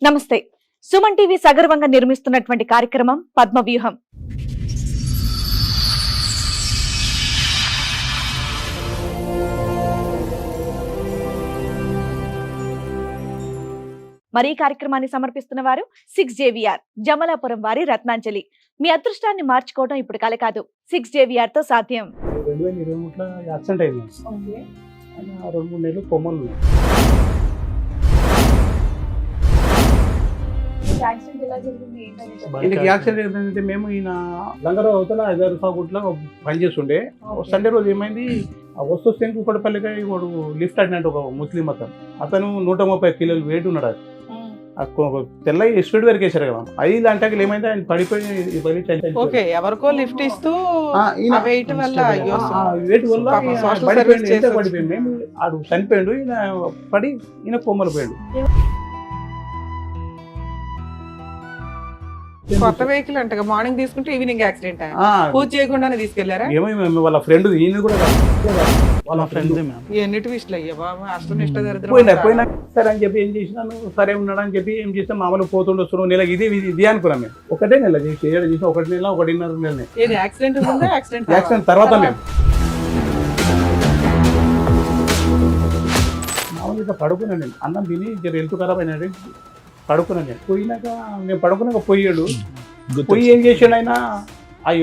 నమస్తే. సుమన్ టీవీ సగర్వంగా నిర్మిస్తున్నటువంటి కార్యక్రమం పద్మవ్యూహం. మరి ఈ కార్యక్రమాన్ని సమర్పిస్తున్న వారు 6JVR జమలాపురం వారి రత్నాంజలి. మీ అదృష్టాన్ని మార్చుకోవడం ఇప్పుడు కల కాదు, 6JVR తో సాధ్యం. 2023లో యాక్సిడెంట్ అయింది. 2-3 నెలలు కొమ్మలు ఉన్నాయి. యాక్సిడెంట్ ఏంటంటే మేము ఈయన లంగర అవతల 5 సాగుట్లో పనిచేస్తుండే. సండే రోజు ఏమైంది, వస్తే కుక్కడపల్లిగా వాడు లిఫ్ట్ అడినట్టు ఒక ముస్లిం అతను 130 కిలోలు వెయిట్ ఉన్నాడు. తెల్ల స్పీడ్ వరకు వేసారు కదా, 5 గంటకి ఏమైంది ఆయన పడిపోయి ఎవరికో లిఫ్ట్ ఇస్తూ వెయిట్ వల్ల పడిపోయింది. మేము ఆడు చనిపోయాడు, ఈయన పడి ఈయన కొమ్మలు పోయాడు. కొత్త వెహికల్ అంట, మార్నింగ్ తీసుకుంటే ఈవినింగ్ యాక్సిడెంట్. పూజ చేయకుండానే తీసుకెళ్లారా? ఏమో వాళ్ళ ఫ్రెండ్, ఈయన కూడా వాళ్ళ ఫ్రెండ్. ఎన్ని ట్విస్ట్లు అయ్యా బాబు, అష్టం ఇష్ట పోయినా సరే అని చెప్పి ఏం చేసినాను, సరే ఉన్నాడు అని చెప్పి ఏం చేస్తాం, మామూలు పోతుండే వస్తున్నాం. నెల ఇది అనుకున్నాం మేము. ఒకటే నెల చేసి 1 నెల 1.5 నెలనే. యాక్సిడెంట్ తర్వాత మేము మామూలు ఇట్లా పడుకున్నాను నేను, అన్నం తిని హెల్త్ ఖరాబ్ అయినాడు, పడుకున్నాను నేను. పోయినాక మేము పడుకున్నాక పోయాడు. పోయి ఏం చేసాడు ఆయన,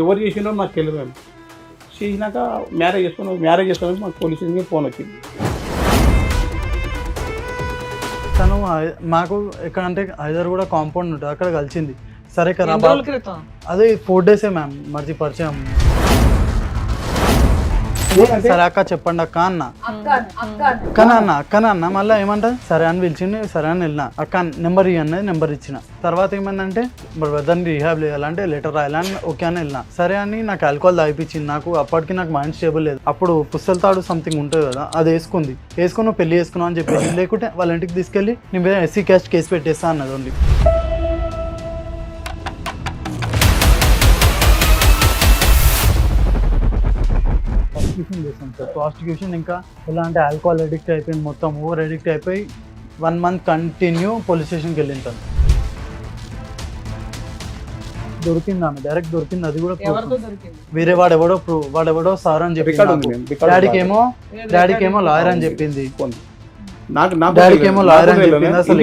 ఎవరు చేసిండో నాకు తెలియదు. మేము చేసినాక మ్యారేజ్ చేసుకున్నాక మాకు పోలీసు ఫోన్ వచ్చింది. తను మాకు ఎక్కడంటే హైదర్ కూడా కాంపౌండ్ ఉంటుంది, అక్కడ కలిసింది. సరే కదా, అదే 4 డేసే మ్యామ్ మరిది పరిచయం. సరే అక్క చెప్పండి అక్క అన్న, అక్కన మళ్ళీ ఏమంటా సరే అని పిలిచింది. సరే అని వెళ్ళిన, అక్క నెంబర్ ఇవ్వన్నది, నెంబర్ ఇచ్చిన. తర్వాత ఏమందంటే మరి బ్రదర్ని రీహాబ్ చేయాలంటే లెటర్ రాయాలని ఓకే అని వెళ్ళిన. సరే అని నాకు ఆల్కహాల్ తాగిపించింది. నాకు అప్పటికి నాకు మైండ్ స్టేబుల్ లేదు. అప్పుడు పుస్తల తాడు సంథింగ్ ఉంటుంది కదా, అది వేసుకుని పెళ్లి చేసుకున్నావు అని చెప్పేసి, లేకుంటే వాళ్ళ ఇంటికి తీసుకెళ్ళి నేను SC క్యాస్ట్ కేసు పెట్టేస్తా అన్నది. ఓన్లీ ప్రాస్టిట్యూషన్ చేసాం సార్. ప్రాస్టిట్యూషన్ ఇంకా ఎలా అంటే ఆల్కహాల్ అడిక్ట్ అయిపోయింది, మొత్తం ఓవర్ అడిక్ట్ అయిపోయి 1 మంత్ కంటిన్యూ పోలీస్ స్టేషన్కి వెళ్ళింటాను. దొరికింది ఆమె, డైరెక్ట్ దొరికింది. అది కూడా వేరే వాడెవడో సార్ అని చెప్పింది. డాడీకి ఏమో లాయర్ అని చెప్పింది. డాడీకి ఏమో లాయర్ అని చెప్పింది. అసలు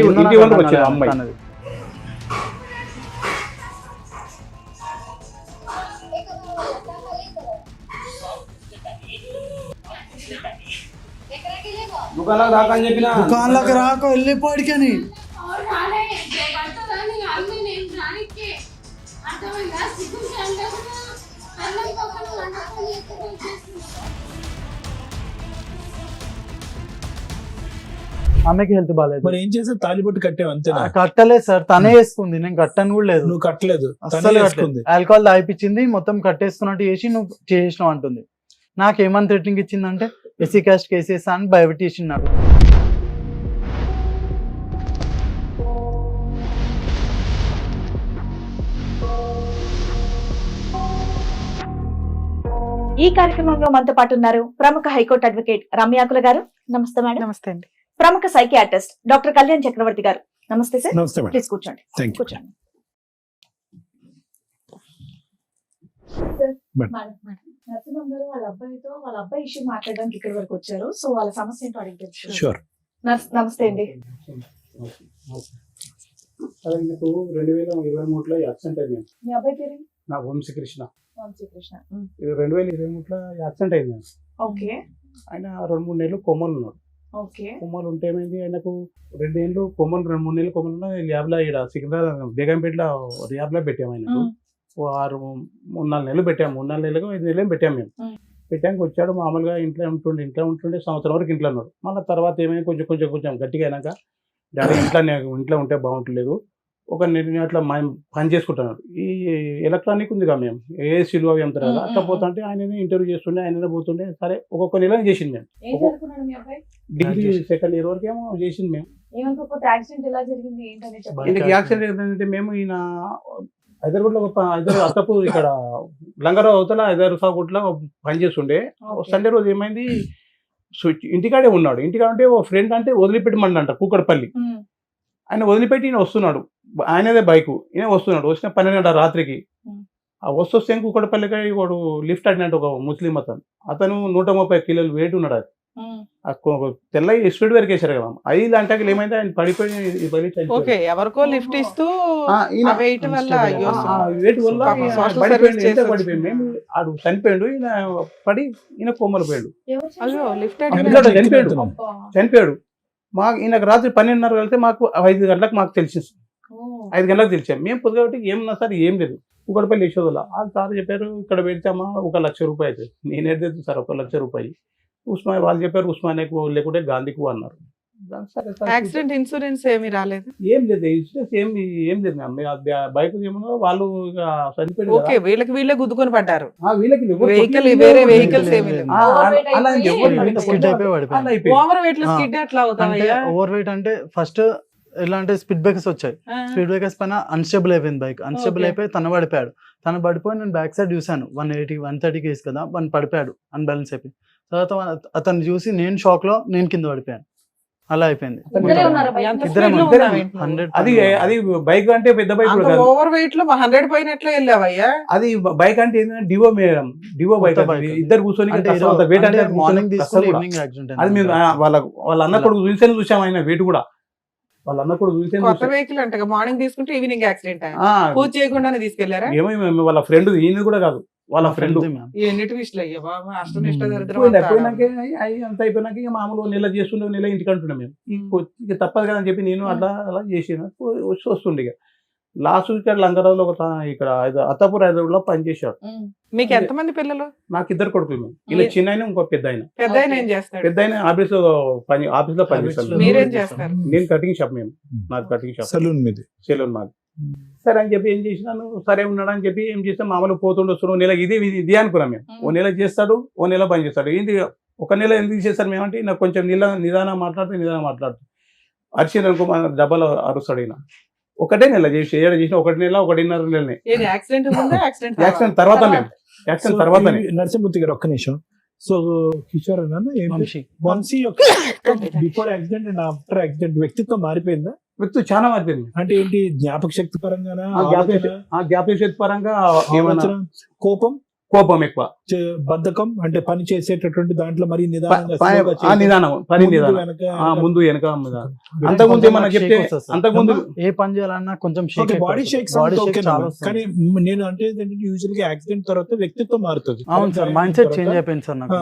దుకాణంలోకి రాక వెళ్ళిపోడికని ఆమెకి హెల్త్ బాగాలేదు. మరి ఏం చేసా, తాలిబొట్టు కట్టావు అంతే? కట్టలేదు సార్, తనే వేసుకుంది, నేను కట్టను కూడా లేదు. నువ్వు కట్టలేదు, అసలు ఆల్కహాల్ తాగిపించింది, మొత్తం కట్టేసుకున్నట్టు చేసి నువ్వు చేసినావు అంటుంది. నాకేమని థ్రెటనింగ్ ఇచ్చిందంటే SC క్యాస్ట్ కేసెస్ అని భయపెట్టేసినాడు. ఈ కార్యక్రమంలో మనతో పాటు ఉన్నారు ప్రముఖ హైకోర్టు అడ్వకేట్ రమ్యాకుల గారు. నమస్తే మేడం. నమస్తే అండి. ప్రముఖ సైకియాట్రిస్ట్ డాక్టర్ కళ్యాణ్ చక్రవర్తి గారు. నమస్తే సార్. నమస్తే మేడం. ప్లీజ్ కూర్చోండి. కూర్చోండి. నరసింహం గారు వాళ్ళ అబ్బాయి ఇష్యూ మాట్లాడడానికి ఇక్కడ వరకు వచ్చారు. సో వాళ్ళ సమస్య ఏంటో అడిగి. నమస్తే అండి. 2023లో యాక్సిడెంట్ అయింది. మీ అబ్బాయి పేరు? నా వంశీకృష్ణ. 2023లో యాక్సిడెంట్ అయింది. ఓకే. ఆయన 2-3 నెలలు కొమ్మలు ఉన్నాడు. కొమ్మలు ఉంటే ఏమైంది, ఆయనకు 2 నెలలు కొమ్మలు, 2-3 నెలలు కొమ్మలు ల్యాబ్లో ఇక్కడ సికింద్రాబాద్ బేగంపేటలో ల్యాబ్లో పెట్టాము. ఆయనకు 3-4 నెలలు పెట్టాము. 3-4 నెలలకు 5 నెలలు పెట్టాము. మేము పెట్టాక వచ్చాడు, మామూలుగా ఇంట్లో ఉంటుండే సంవత్సరం వరకు ఇంట్లో ఉన్నాడు. మళ్ళీ తర్వాత ఏమైనా కొంచెం గట్టిగా అయినాక డాడీ ఇంట్లో ఉంటే బాగుంటలేదు, ఒక అట్లా పని చేసుకుంటున్నాడు. ఈ ఎలక్ట్రానిక్ ఉంది కదా, మేము ఏసీలు అవి అంటారు కదా, అట్లా పోతుంటే ఆయన ఇంటర్వ్యూ చేస్తుండే, ఆయన పోతుండే. సరే ఒక్కొక్క నెల చేసింది. మేము డిగ్రీ 2nd ఇయర్ వరకు ఏమో చేసింది. మేము యాక్సిడెంట్ ఏంటంటే మేము ఈయన హైదరాబాద్లో అత్తపూర్ ఇక్కడ లంగరావు అవతల 5 సాగుట్లో పనిచేస్తుండే. సండే రోజు ఏమైంది, ఇంటికాడే ఉన్నాడు. ఇంటికాడ అంటే ఓ ఫ్రెండ్ అంటే వదిలిపెట్టమంట కూకట్పల్లి. ఆయన వదిలిపెట్టి ఈయన వస్తున్నాడు, ఆయనదే బైక్, ఈయన వస్తున్నాడు. వచ్చిన 12 రాత్రికి ఆ వస్తే కుక్కడపల్లికి వాడు లిఫ్ట్ అడిగినట్టు ఒక ముస్లిం అతను 130 కిలోలు వెయిట్ ఉన్నాడు. అది తెల్ల స్పీడ్ వరకు వేసారు కదా, 5 గంటకి ఏమైంది ఆయన పడిపోయి ఓకే, ఎవరికో లిఫ్ట్ ఇస్తూ వెయిట్ వల్ల వెయిట్ వల్ల పడిపోయింది. మేము ఆడు చనిపోయాడు, ఈయన పడి ఈయన కొమ్మలు పోయాడు, అయ్యో లిఫ్ట్ చనిపోయాడు. ఈయనకు రాత్రి 12:30 వెళ్తే మాకు 5 గంటలకు మాకు తెలిసింది. 5 గంటలకు తెలిసాం మేము. పొద్దుగాబట్టి ఏమన్నా సార్ ఏం లేదు, కుక్కడపల్లి యశోదలో ఆ సార్ చెప్పారు ఇక్కడ పెడితేమా 1 లక్ష రూపాయలు అవుతుంది. నేను ఎడలేదు సార్ 1 లక్ష రూపాయలు. ఉస్మానియా వాళ్ళు చెప్పారు ఉస్మానియాకు లేకుంటే గాంధీకు అన్నారు. యాక్సిడెంట్ ఇన్సూరెన్స్ ఏమీ రాలేదు, ఏం లేదు, ఇన్సూరెన్స్ ఏం లేదు మ్యామ్. బైక్ ఏమన్నా వాళ్ళు చనిపోయారు. ఓకే, వీళ్ళే గుద్దుకొని పడ్డారు, వీళ్ళకి వెహికల్ వేరే వెహికల్స్ ఏమీ లేవు. ఓవర్ వెయిట్ లో స్కిడ్ ఎట్లా అవుతాయా? ఓవర్ వెయిట్ అంటే ఫస్ట్ ఎలా అంటే స్పీడ్ బ్రేకర్స్ వచ్చాయి, స్పీడ్ బ్రేకర్స్ పైన అన్స్టేబుల్ అయిపోయింది బైక్. అన్స్టేబుల్ అయిపోయి తను పడిపోయాడు. తను పడిపోయి నేను బ్యాక్ సైడ్ చూసాను, 180-130 కేసు కదా, వన్ పడిపోయాడు అన్బ్యాలెన్స్ అయిపోయి. తర్వాత అతను చూసి నేను షాక్ లో నేను కింద పడిపోయాను. అలా అయిపోయింది. అది బైక్ అంటే పెద్ద బైక్ ఓవర్ వెయిట్ లో 100 పోయినట్లే వెళ్ళావయ్యా. అది బైక్ అంటే ఏంటంటే డివో మేడం, డివో బైక్ ఇద్దరు కూర్చొని మార్నింగ్ తీసుకుని ఈవినింగ్ యాక్సిడెంట్. అది మేము వాళ్ళ అన్న కొడుకు చూసాను, చూసాం ఆయన వెయిట్ కూడా. వాళ్ళ అన్న కొడుకు చూసాను. కొత్త వెహికల్ అంటే మార్నింగ్ తీసుకుంటే ఈవినింగ్ యాక్సిడెంట్ పూజ చేయకుండానే తీసుకెళ్లారా? ఏమో వాళ్ళ ఫ్రెండ్, ఈయన కూడా కాదు వాళ్ళ ఫ్రెండ్. ఎన్ని ట్విస్ట్లు అయ్యా బాబా, అష్టనిష్ట దరిద్రం. పోయినాక అంత అయిపోయినాక ఇక మామూలు నెల చేస్తుండే, నెల ఇంటికి అంటుండే మేము. ఇక తప్పదు కదా అని చెప్పి నేను అలా చేసిన వస్తుండే. ఇక లాస్ట్ ఇక్కడ లంగరావులో ఇక్కడ అత్తాపూర్ హైదరాబాద్ పనిచేశాడు. మీకు ఎంతమంది పిల్లలు? నాకు 2 కొడుకులు మేము. ఇలా చిన్న ఆయన ఇంకో పెద్ద ఆయన. పెద్ద ఆయన ఏం చేస్తాడు? పెద్ద ఆయన ఆఫీస్ లో పనిచేస్తాను. మీరేం చేస్తారు? నేను కటింగ్ షాప్, మేము నాకు కటింగ్ షాప్, సెలూన్ మాది. సరే అని చెప్పి ఏం చేసినాను, సరే ఉన్నాడు అని చెప్పి ఏం చేస్తాం మామూలు పోతుండే వస్తున్నాం. నెల ఇదే అనుకున్నాం మేము. 1 నెల చేస్తాడు, 1 నెల పని చేస్తాడు. ఏంటి 1 నెల ఎందుకు చేస్తారు మేమంటే నాకు కొంచెం నిదానం మాట్లాడుతూ అరిచింది అనుకో డబ్బలు అరుస్తాడు. ఈయన ఒకటే నెల చేసి 1 నెల 1.5 నెలనే. యాక్సిడెంట్ తర్వాత మేము నరసింహమూర్తి గారు ఒక్క నిమిషం. సో కిషోర్ వంశీ యొక్క before accident and after accident వ్యక్తిత్వం మారిపోయిందా? వ్యక్తి చాలా మారిపోయింది. అంటే ఏంటి, జ్ఞాపక శక్తి పరంగా, జ్ఞాపక శక్తి పరంగా కోపం ఎక్కువ, బద్ధకం, అంటే పని చేసేటటువంటి దాంట్లో మరి ముందు వెనక. అంతకుముందు ఏమన్నా చెప్తే అంతకుముందు ఏ పని చేయాలన్నా కొంచెం బాడీ షేక్స్. కానీ నేను అంటే యూజువల్ గా యాక్సిడెంట్ తర్వాత వ్యక్తిత్వం మారుతుంది. అవును సార్, మైండ్ సెట్ చేంజ్ అయిపోయింది సార్ నాకు.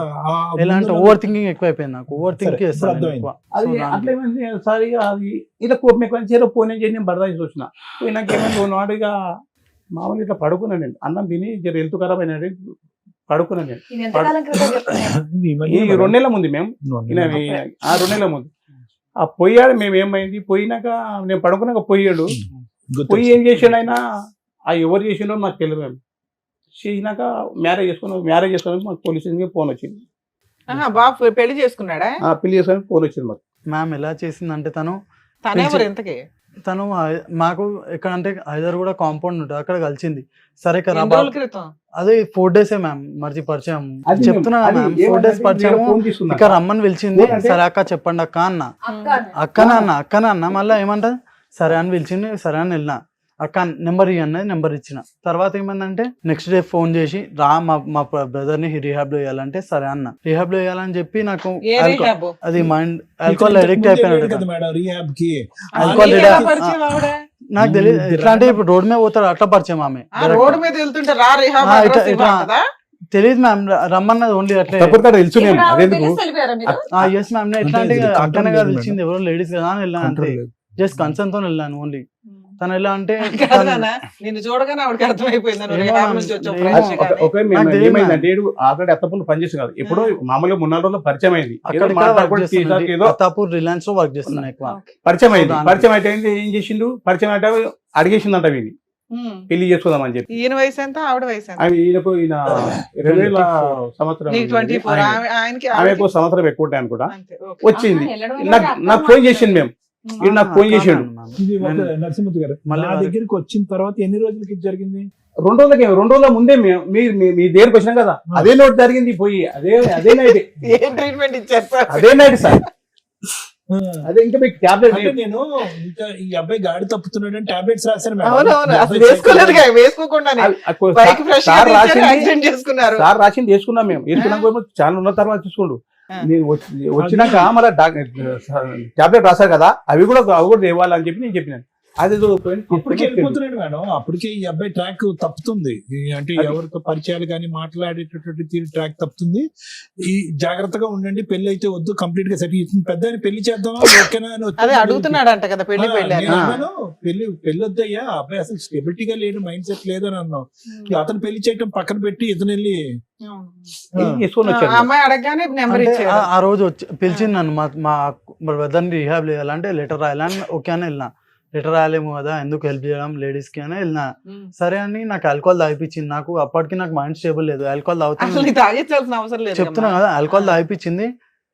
ఎలా అంటే ఓవర్ థింకింగ్ ఎక్కువ అయిపోయింది నాకు. ఓవర్ థింకింగ్ అది అట్లా ఏమైంది సార్, అది ఇలా కోపం ఎక్కువ చేరో పోనీ చేసి నేను బరదాసి వచ్చిన. నాకేమైంది నాడుగా మామూలు ఇట్లా పడుకున్నాను నేను. అన్నం తిని హెల్త్ ఖరాబ్ అయినా పడుకున్నాను నేను. ఈ 2 నెలల ముందు మేము 2 నెలల ముందు ఆ పోయాడు. మేము ఏమైంది, పోయినాక నేను పడుకున్నాక పోయాడు. పోయి ఏం చేసాడు ఆయన, ఎవరు చేసిండో నాకు తెలియదు. మేము చేసినాక మ్యారేజ్ చేసుకున్నాక మాకు పోలీస్ స్టేషన్కి ఫోన్ వచ్చింది. పెళ్లి చేసుకున్నాడా? పెళ్లి చేసుకుని ఫోన్ వచ్చింది మాకు. మ్యామ్ ఎలా చేసిందంటే తను మాకు ఎక్కడ అంటే హైదరాబాద్ కూడా కాంపౌండ్ ఉంటుంది, అక్కడ కలిసింది. సరే కదా, అదే 4 డేసే మ్యామ్ మర్చి పరిచయం. చెప్తున్నా మ్యామ్ 4 డేస్ పరిచయం. ఇక్కడ రమ్మని పిలిచింది. సరే అక్క చెప్పండి అక్క అన్న, అక్కన అన్న. మళ్ళీ ఏమంటది సరే అని పిలిచింది, సరే అని వెళ్ళిన. అక్క నెంబర్ ఇవ్వన్నది, నెంబర్ ఇచ్చిన. తర్వాత ఏమైందంటే నెక్స్ట్ డే ఫోన్ చేసి రా మా బ్రదర్ ని రిహాబ్ లో వేయాలంటే సరే అన్న. రిహాబ్ లో వేయాలని చెప్పి నాకు అది మైండ్ ఆల్కహాల్ అడిక్ట్ అయిపోయినాడు. నాకు తెలియదు ఎట్లా అంటే ఇప్పుడు రోడ్ మీద పోతాడు అట్లా పరిచయం ఆమె. తెలియదు మ్యామ్, రమ్మన్నది ఓన్లీ అట్లే. ఎస్ మ్యామ్, ఎట్లా అంటే అక్కనే కదా పిలిచింది, ఎవరో లేడీస్ కదా అని వెళ్ళాను అంతే. జస్ట్ కన్సర్న్ తో వెళ్ళాను ఓన్లీ. తను ఎలా అంటే నిన్ను చూడగానే ఆవిడకి అర్థమైపోయింది. ఆల్రెడీ అత్తపూర్ పనిచేసి కాదు, ఎప్పుడో మామూలుగా 3-4 రోజుల్లో పరిచయం అయింది. అత్తాపూర్ రిలయన్స్ లో వర్క్ చేస్తున్నాను ఎక్కువ. పరిచయం అయితే ఏం చేసిండు, పరిచయం అంటే అడిగేసిందంట వీని పెళ్లి చేసుకుందామని చెప్పి. ఈయన వయసు ఎంత, ఆవిడ వయసు ఎంత? ఈయనకు 2000 సంవత్సరం, ఆమెకు సంవత్సరం ఎక్కువ ఉంటాయి అనుకుంటా. వచ్చింది నాకు ఫోన్ చేసింది. మేము నాకు ఫోన్ చేసాడు. నరసింహమూర్తి గారు నా దగ్గరికి వచ్చిన తర్వాత ఎన్ని రోజులకి జరిగింది? 2 రోజుల ముందే మీ దగ్గరికి వచ్చినాం కదా, అదే నోట్ జరిగింది. పోయి అదే నైట్ ట్రీట్మెంట్ ఇచ్చారు సార్. అదే నైట్ సార్ అదే ఇంకా మీకు టాబ్లెట్ అంటే నేను ఇంకా ఈ అబ్బాయి గాడి తప్పుతున్నాడని టాబ్లెట్స్ రాశాను మేడం. అవునవును ఈ అసలు అబ్బాయి వేసుకోలేదు వేసుకోకుండానే బైక్ ఫ్రెష్ సార్ రాసింది యాక్సిడెంట్ చేసుకున్నారు. సార్ రాసింది వేసుకున్నాం మేము. వేసుకున్నాక చాలా ఉన్న తర్వాత చూసుకోండు. నేను వచ్చినాక మళ్ళీ టాబ్లెట్ రాశారు కదా, అవి కూడా తేవాలని చెప్పి నేను చెప్పినాను. అది అప్పటికే వెళ్ళిపోతున్నాడు మేడం. అప్పటికే ఈ అబ్బాయి ట్రాక్ తప్పుతుంది. అంటే ఎవరితో పరిచయాలు కానీ మాట్లాడేటటువంటి తీరు ట్రాక్ తప్పుతుంది. ఈ జాగ్రత్తగా ఉండండి, పెళ్లి అయితే వద్దు, కంప్లీట్ గా సెట్ పెద్ద పెళ్లి చేద్దామా ఓకేనా అని అదే అడుగుతున్నాడు అంట కదా పెళ్లి పెళ్లి అని. పెళ్లి వద్దయ్యా, అబ్బాయి అసలు స్టెబిలిటీగా లేడు, మైండ్ సెట్ లేదు అని అన్నాం. అతను పెళ్లి చేయడం పక్కన పెట్టి ఇతను వెళ్ళి వేసుకొని వచ్చాను. అమ్మాయి అడగగానే నెంబర్ అంటే ఇచ్చారు. ఆ రోజు వచ్చి పిలిచింది నన్ను, మా బ్రదర్ని రిహాబ్ చేయాలంటే లెటర్ రాయాలని ఓకే అని వెళ్ళినా. లెటర్ రాయలేము కదా, ఎందుకు హెల్ప్ చేయడం లేడీస్ కి అని వెళ్ళినా. సరే అని నాకు ఆల్కహాల్ తాగిపించింది. నాకు అప్పటికి నాకు మైండ్ స్టేబుల్ లేదు. ఆల్కహాల్ అసలు తాగించాల్సిన అవసరం లేదు. చెప్తున్నా కదా, ఆల్కహాల్ తాగిపించింది.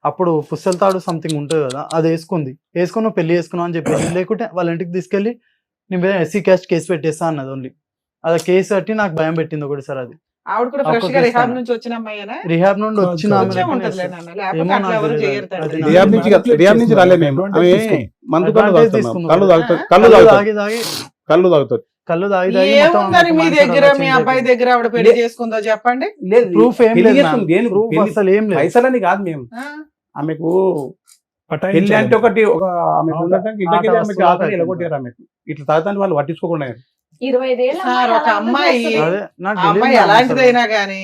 అప్పుడు పుస్తల తాడు సంథింగ్ ఉంటుంది కదా, అది వేసుకుని పెళ్లి చేసుకున్నావు అని చెప్పి, లేకుంటే వాళ్ళ ఇంటికి తీసుకెళ్లి నీ మీద ఎస్సీ క్యాస్ట్ కేసు పెట్టేస్తా అన్నది. ఓన్లీ అది కేసు కట్టి నాకు భయం పెట్టింది ఒకటి. సార్ అది ఆవిడ కూడా ఫ్రెష్ గా రిహాబ్ నుంచి వచ్చిన అమ్మాయినా? రిహాబ్ నుండి వచ్చిన వచ్చే ఉంటదిలే నాన్న, లేకపోతే అట్లా ఎవరు చేయరు తండ్రి. రియాబ్ నుంచి రాలేదు మేము. మందు కళ్ళు తాగుతుంది. కళ్ళు తాగి ఏముందని మీ దగ్గర, మీ అబ్బాయి దగ్గర ఆవిడ పెళ్లి చేసుకుందో చెప్పండి. ప్రూఫ్ ఏం లేదు. ప్రూఫ్ అసలు ఏం లేదు. పైసలని కాదు మేము. ఆమెకు పెళ్లి అంటే ఒకటి ఎలగొట్టారు ఆమెకు. ఇట్లా తాగుతాను వాళ్ళు పట్టించుకోకుండా. 25 ఏళ్ళ సార్ ఒక అమ్మాయి, అదే నాకు ఆ అమ్మాయి తెలియదు ఎలాంటిదైనా గానీ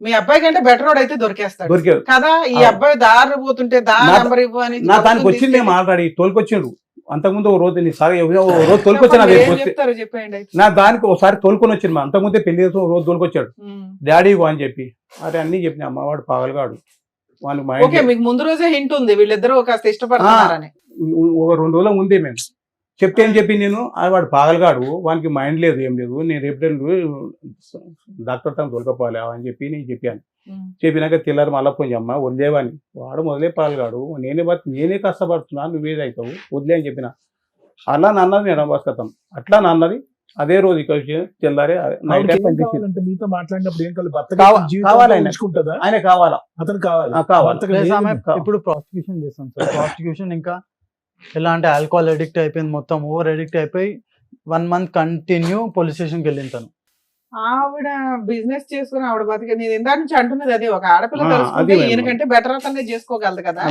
మీ అబ్బాయి కంటే బెటర్ రోడ్ అయితే దొరికేస్తాడు దొరికారు కదా. ఈ అబ్బాయి దారి పోతుంటే నెంబర్ ఇవ్వు అని నా దానికి వచ్చింది. మేము ఆల్రెడీ తోలుకొచ్చిండు. అంతకుముందు ఓ రోజు రోజు తోలుకొచ్చాను. చెప్తారు చెప్పండి. నా దానికి ఒకసారి తోలుకొని వచ్చింది. మా అంతకుముందే పెళ్లి చేసి రోజు తోలుకొచ్చాడు. డాడీ అని చెప్పి అరే అన్ని చెప్పిన అమ్మవాడు పాగలగాడు. వాళ్ళకి ఓకే, మీకు ముందు రోజే హింట్ ఉంది వీళ్ళిద్దరూ కాస్త ఇష్టపడుతున్నారని. ఒక 2 రోజుల ముందే మేము చెప్తే ఏం చెప్పి నేను వాడు పాగలగాడు, వానికి మైండ్ లేదు ఏం లేదు, నేను రేపు డాక్టర్ తను తోలుకపోవాలి అని చెప్పి నేను చెప్పాను. చెప్పినాక తెల్లారు మళ్ళీ పోయి అమ్మ వదిలేవని. వాడు మొదలే పాల్గాడు, నేనే కష్టపడుతున్నాను, నువ్వేదవుతావు వదిలే అని చెప్పిన. అలా నన్నది మేడం బస్కతం. అట్లా నన్నది. అదే రోజు ఇక్కడ తెల్లారే మీతో మాట్లాడినప్పుడు ఏం కావాలి ఆయన కావాలా, అతను కావాలి. ఇప్పుడు ప్రాసిక్యూషన్ చేస్తాం సార్. ప్రాసిక్యూషన్ ఇంకా ఎలా అంటే ఆల్కహాల్ అడిక్ట్ అయిపోయింది, మొత్తం ఓవర్ అడిక్ట్ అయిపోయి 1 month కంటిన్యూ పోలీస్ స్టేషన్కి వెళ్ళింది తను. ఆవిడ బిజినెస్ చేసుకుని ఆవిడ బతికే. నేను ఇందాక నుంచి అంటున్నది అదే, ఒక ఆడపిల్ల తెలుసుకుంటే ఈయనకంటే బెటర్ అతనే చేసుకోగలదు కదా.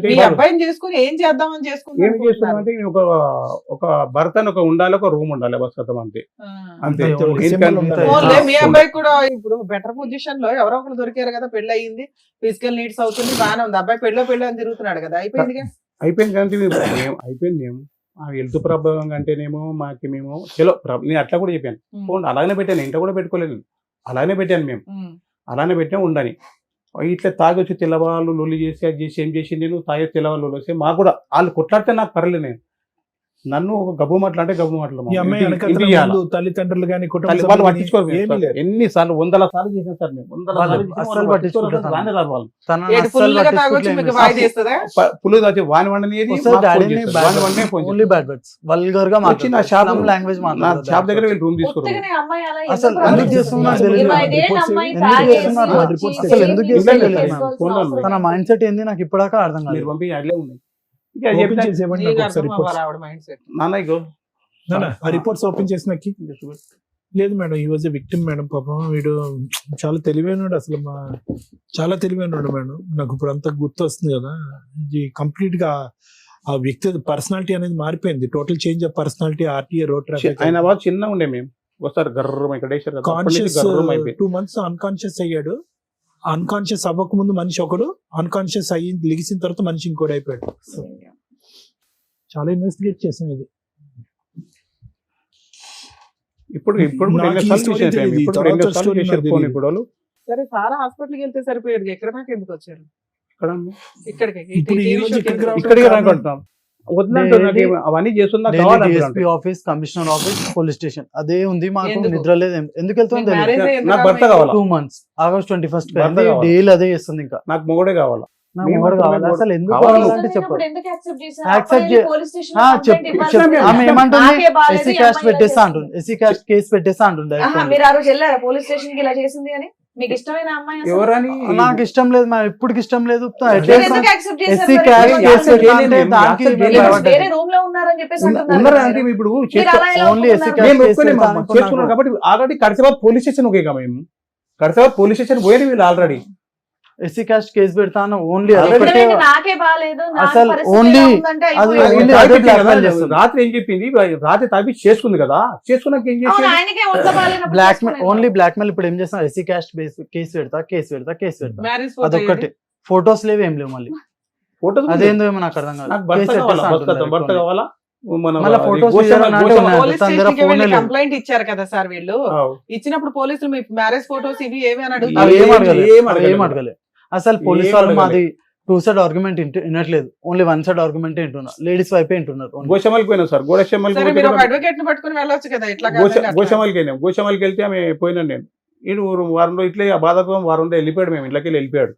మీ అబ్బాయిని చేసుకుని ఏం చేద్దామని చేసుకుంటే ఒక భర్త ఉండాలి, ఒక రూమ్ ఉండాలి బస్కతం అంతే. మీ అబ్బాయి కూడా ఇప్పుడు బెటర్ పొజిషన్ లో ఎవరో ఒకరు దొరికారు కదా, పెళ్లి అయ్యింది, ఫిజికల్ నీడ్స్ అవుతుంది, బాగానే ఉంది. అబ్బాయి పెళ్ళి అని తిరుగుతున్నాడు కదా, అయిపోయింది కానీ అయిపోయింది. మేము హెల్త్ ప్రాబ్లం అంటేనేమో మేము చలో నేను అట్లా కూడా చెప్పాను. ఫోన్ అలానే పెట్టాను, ఇంట్లో కూడా పెట్టుకోలేదు, అలానే పెట్టాను. మేము అలానే పెట్టాము ఉండని. ఇట్లా తాగొచ్చి తెల్లవాళ్ళు లొల్లి చేసి అది చేసి ఏం చేసి నేను తాగే తెల్లవాళ్ళు లొల్లి వస్తే మాకు కూడా వాళ్ళు కొట్లాడితే నాకు పర్లేదు. నేను నన్ను ఒక గబ్బు మాటలు అంటే గబ్బు మాటలు తల్లిదండ్రులు కానీ వాళ్ళు పట్టించుకోరు. ఎన్నిసార్లు 100 సార్లు చేసాం సార్ మేము. 100 పులు వచ్చి వాని వండని నా షాప్ దగ్గర వెళ్ళి రూమ్ తీసుకున్నారు. తన మైండ్ సెట్ ఏంది నాకు ఇప్పటిదాకా అర్థం కాదు. పంపి అట్లే ఉన్నాయి. రిపోర్ట్స్ ఓపెన్ చేసినకి లేదు మేడం, ఈ వాజ్ విక్టిమ్ మేడం. పాపం వీడు చాలా తెలివైనడు, అసలు చాలా తెలివైనడు మేడం. నాకు ఇప్పుడు అంతా గుర్తు వస్తుంది కదా, ఇది కంప్లీట్ గా ఆ వ్యక్తి పర్సనాలిటీ అనేది మారిపోయింది. Total change of personality. RTA road traffic ఆయన వాళ్ళు చిన్నగా ఉండే మేము ఒకసారి గర్రం ఇక్కడ కాన్షియస్ 2 months అన్కాన్షియస్ అయ్యాడు. అన్కాన్షియస్ అవ్వక ముందు మనిషి ఒకడు, అన్కాన్షియస్ అయ్యి లిగిసిన తర్వాత మనిషి ఇంకోటి అయిపోయాడు. చాలా ఇన్వెస్టిగేట్ చేసాం ఇది. ఇప్పుడు సరే సారా హాస్పిటల్కి వెళ్తే సరిపోయేది, ఎక్కడ దాకా ఎందుకు వచ్చారు? అవన్నీ చేస్తున్నా office, commissioner office, police station అదే ఉంది. మాకు నిద్ర లేదు. ఎందుకు వెళ్తుంది? నాకు భర్త కావాలి. 2 months ఆగస్ట్ 21st డైలీ అదే చేస్తుంది. ఇంకా నాకు మొగడే కావాలా. అసలు ఎందుకు కావాలంటే చెప్పండి. ఆమె ఏమంటుంది, ఎస్సీ క్యాస్ట్ పెట్టేస్తా అంటుంది, ఎస్సీ క్యాస్ట్ కేసు పెట్టేస్తా అంటుంది. మీరు ఆ రోజు వెళ్ళారా పోలీస్ స్టేషన్ కి ఇలా చేసింది అని? మీకు ఇష్టమైన అమ్మాయి అసలు? ఎవరని నాకు ఇష్టం లేదు మా ఇప్పటికి ఇష్టం లేదు మీరు ఎందుకు accept చేశారు SC మరి? cash మీరు case accept అంటే చేయలేదు. దానికి accept మేము చేయలేదు. భయపడ్డాం. వేరే రూమ్ లో ఉన్నారని చెప్పేసి అంటున్నారు ఉన్నారా కదా అంటే మీరు. ఇప్పుడు మీరు అలా ఎలా ఓన్లీ SC ఒప్పుకున్నారు? cash మేము case ఒప్పుకోలేము, పెడతాను చేసుకున్నాం అనుకున్నాను. కాబట్టి ఆల్రెడీ కడిసాబాద్ పోలీస్ స్టేషన్ ఒకేగా మేము కడిసాబాద్ పోలీస్ స్టేషన్ పోయి వీళ్ళు ఆల్రెడీ SC cash కేసు పెడతాను ఓన్లీ నిజమేంటి, నాకే బాగాలేదు నా అసలు పరిస్థితి only ఎలా ఉందంటే అది అయిపోయింది. only అదే blackmail చేస్తుంది. రాత్రి ఏం చెప్పింది, రాత్రి తాపి చేసుకుంది కదా, చేసుకున్నాక ఏం అవును, చేసి ఆయనకే ఒంట్లో బాగాలేనప్పుడు బ్లాక్ మెయిల్ చేసుకునేది. ఓన్లీ బ్లాక్ మెయిల్ ఇప్పుడు ఏం చేస్తాం SC cash కేసు పెడతా మ్యారేజ్ అదొక్కటి ఫొటోస్ లేవు ఏం లేవు మళ్ళీ ఫోటోస్ అదేందో ఏమో నాకు అర్థం కాదు నాకు భర్త కేసు కావాలా, పెట్టేస్తా భర్త అంటున్నారు. కావాలా మన మళ్ళా photos గోషమ్మ- తీయాలన్నా అంటే గోషమ్మ- ఉన్నాయి. పోలీస్ తన దగ్గర స్టేషన్ కి phone వెళ్ళి లేదు. కంప్లైంట్ ఇచ్చారు కదా సార్ వీళ్ళు. ఆవ్. ఇచ్చినప్పుడు పోలీసులు మీ మ్యారేజ్ ఫోటోస్ ఇవి ఏవి అని అవి అడుగుతారు. ఏం అడగలేదు. ఏం అవి అడగలేదు. ఏం అడగలేదు అసలు పోలీస్ ఏం వాళ్ళు అడగలేదు. మాది 2 సైడ్ ఆర్గ్యుమెంట్ వినట్లేదు, ఓన్లీ 1 సైడ్ ఆర్గ్యుమెంట్ వింటున్నారు, లేడీస్ వైపే వింటున్నారు only. గోషమ్మలకి పోయినా సార్, సరే మీరు ఒక అడ్వకేట్ ని పట్టుకుని వెళ్ళొచ్చు కదా, ఇట్లా గోషమ్మలకి వెళ్ళాం. గోషమ్మలకి వెళ్తే ఆమె పోయినాను నేను. ఈడు వారంలో ఇట్లా బాధపడడం వారంలో వెళ్ళిపోయాడు, మేము ఇంట్లోకి వెళ్ళిపోయాడు.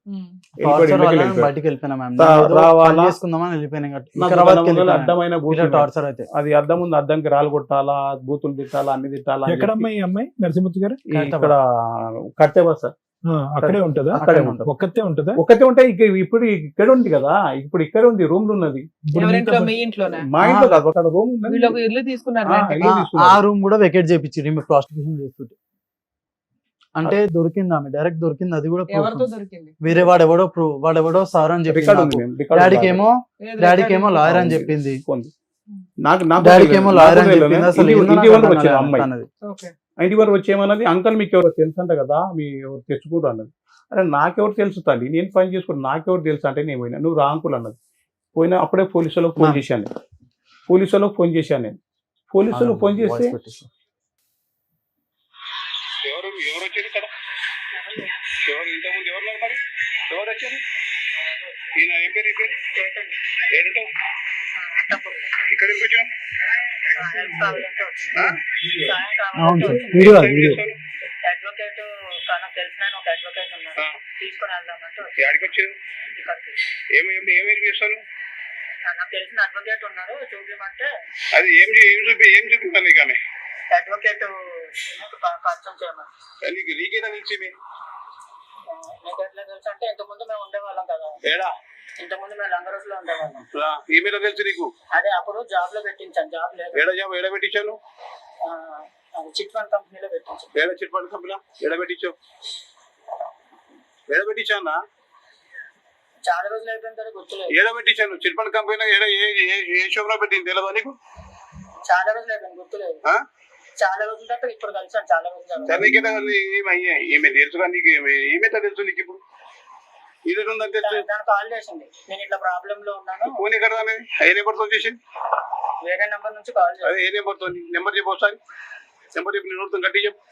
టార్చర్ వల్ల మేము బయటికి వెళ్ళిపోయినా మ్యామ్, రావాలా? చేసుకుందామని వెళ్ళిపోయినా నాకు వికారాబాద్కి దాని ముందర వెళ్ళిపోయినా. అడ్డమైన ఇలా బూతులు టార్చర్ అయితే అది అద్దం ఉంది, అద్దంకి రాళ్ళు కొట్టాలా, బూతులు తిట్టాలా, అన్ని తిట్టాలా అని ఎక్కడమ్మా చెప్పి ఈ అమ్మాయి నరసింహమూర్తి గారు? ఈ ఇక్కడ కట్టేవా సార్, అక్కడే ఉంటదా? అక్కడే అక్కడే ఉంటుంది. ఒక్కతే ఉంటదా? ఒకటే ఉంటే ఇప్పుడు ఇక్కడ ఉంది కదా, ఇప్పుడు ఇక్కడ ఉంది, రూమ్ లో ఉన్నది. ఇప్పుడు ఎవరింట్లో మీతో మీ ఇంట్లోనే మా ఇంట్లో కాదు, అక్కడ రూమ్ ఉన్నది. వీళ్ళు ఒక ఇల్లు తీసుకున్నారు ఆ, రెంట్కి. ఇల్లు తీసుకున్నారు. ఆ రూమ్ కూడా వెకేట్ చేయించి మేము ప్రాస్టిట్యూషన్ చేస్తుంటే అంటే దొరికింది ఆమె డైరెక్ట్ దొరికింది, అది కూడా proof ఎవరితో ఉంది. దొరికింది? వేరే వాడెవడో సార్ అని రికార్డ్ ఉంది చెప్పింది, మేము, రికార్డ్ డాడీకి ఉంది. ఏమో డాడీకి ఏమో లాయర్ అని చెప్పింది, ఉంది. నాకు డాడీకి ఏమో లాయర్ అని చెప్పింది. అసలు ఇంటి ఏందో ఇంటి నాకు వరకు అర్థం వచ్చింది కాలేదు అమ్మాయి. తనది. ఓకే. ఇంటి వరకు వచ్చేమన్నది, అంకల్ మీకు ఎవరో తెలుసు అంట కదా, మీ ఎవరు తెచ్చుకోరు అన్నది. అరే నాకెవరు తెలుసు తల్లి, నేను పని చేసుకుని నాకెవరు తెలుసు అంటే నేను పోయినా, నువ్వు రా అంకుల్ అన్నది. పోయినా అప్పుడే పోలీసు వాళ్ళకి ఫోన్ చేశాను నేను. పోలీసు వాళ్ళకి ఫోన్ చేశాను నేను. పోలీసు వాళ్ళకి ఫోన్ చేస్తే వాయిస్ పెట్టేసి. ఎవరు వచ్చారు ఇక్కడ? ఎవరు ఇంతకుముందు ఎవరు మరి ఎవరు వచ్చారు? ఈయన ఏం పేరు? ఏడుంటావు? ఇక్కడ ఎందుకు వచ్చావు? అవును సార్, వీడియో వీడియో అడ్వకేట్ నాకు తెలిసిన ఒక అడ్వకేట్ ఉన్నారు, తీసుకుని వెళ్దామంటే ఎక్కడికి వచ్చారు? ఏమేమి చేస్తారు? నాకు తెలిసిన అడ్వకేట్ ఉన్నారు, చూపించమంటే అది ఏం చూపిస్తాను నీకు ఆమె? అడ్వకేట్ పరిచయం చేయమని. నీకేనా తెలిసి నీకు ఎట్లా తెలుసు అంటే ఇంతకుముందు మేము ఉండేవాళ్ళం కదా, ఏడా ఇంతకుముందు మేము లంగరోస్ లో ఉండేవాళ్ళం. ఈ మీద తెలుసు నీకు? అదే అప్పుడు జాబ్ లో పెట్టించాను, జాబ్ లేదు, ఏడ పెట్టించాను? చిట్ ఫండ్ కంపెనీలో పెట్టించాను. ఏడ చిట్ ఫండ్ కంపెనీ ఏడ పెట్టించావు? ఏడ పెట్టించానా? చాలా రోజులు అయిపోయిన తర్వాత గుర్తులేదు. ఏడ పెట్టించాను? చిట్ ఫండ్ కంపెనీ ఏడ ఏ షోప్ లో పెట్టింది తెలియదా నీకు? చాలా రోజులు అయిపోయింది, గుర్తులేదు. చాలా రోజుల తర్వాత ఇప్పుడు కలిసాను, చాలా రోజులు. సరే నీకేదా ఈమె తెలుసుగా నీకు? ఏమైతే తెలుసు నీకు? ఇప్పుడు ఇది ఉందని తెలుసు. దానికి కాల్ చేసింది, నేను ఇట్లా ప్రాబ్లమ్ లో ఉన్నాను. ఫోన్ ఎక్కడ ఏ నెంబర్ తో చేసి? వేరే నెంబర్ నుంచి కాల్ చేసి. అదే ఏ నెంబర్ తో? నెంబర్ చెప్పు ఒకసారి. నెంబర్ చెప్పి నేను నోడుతాను, గట్టి చెప్పు.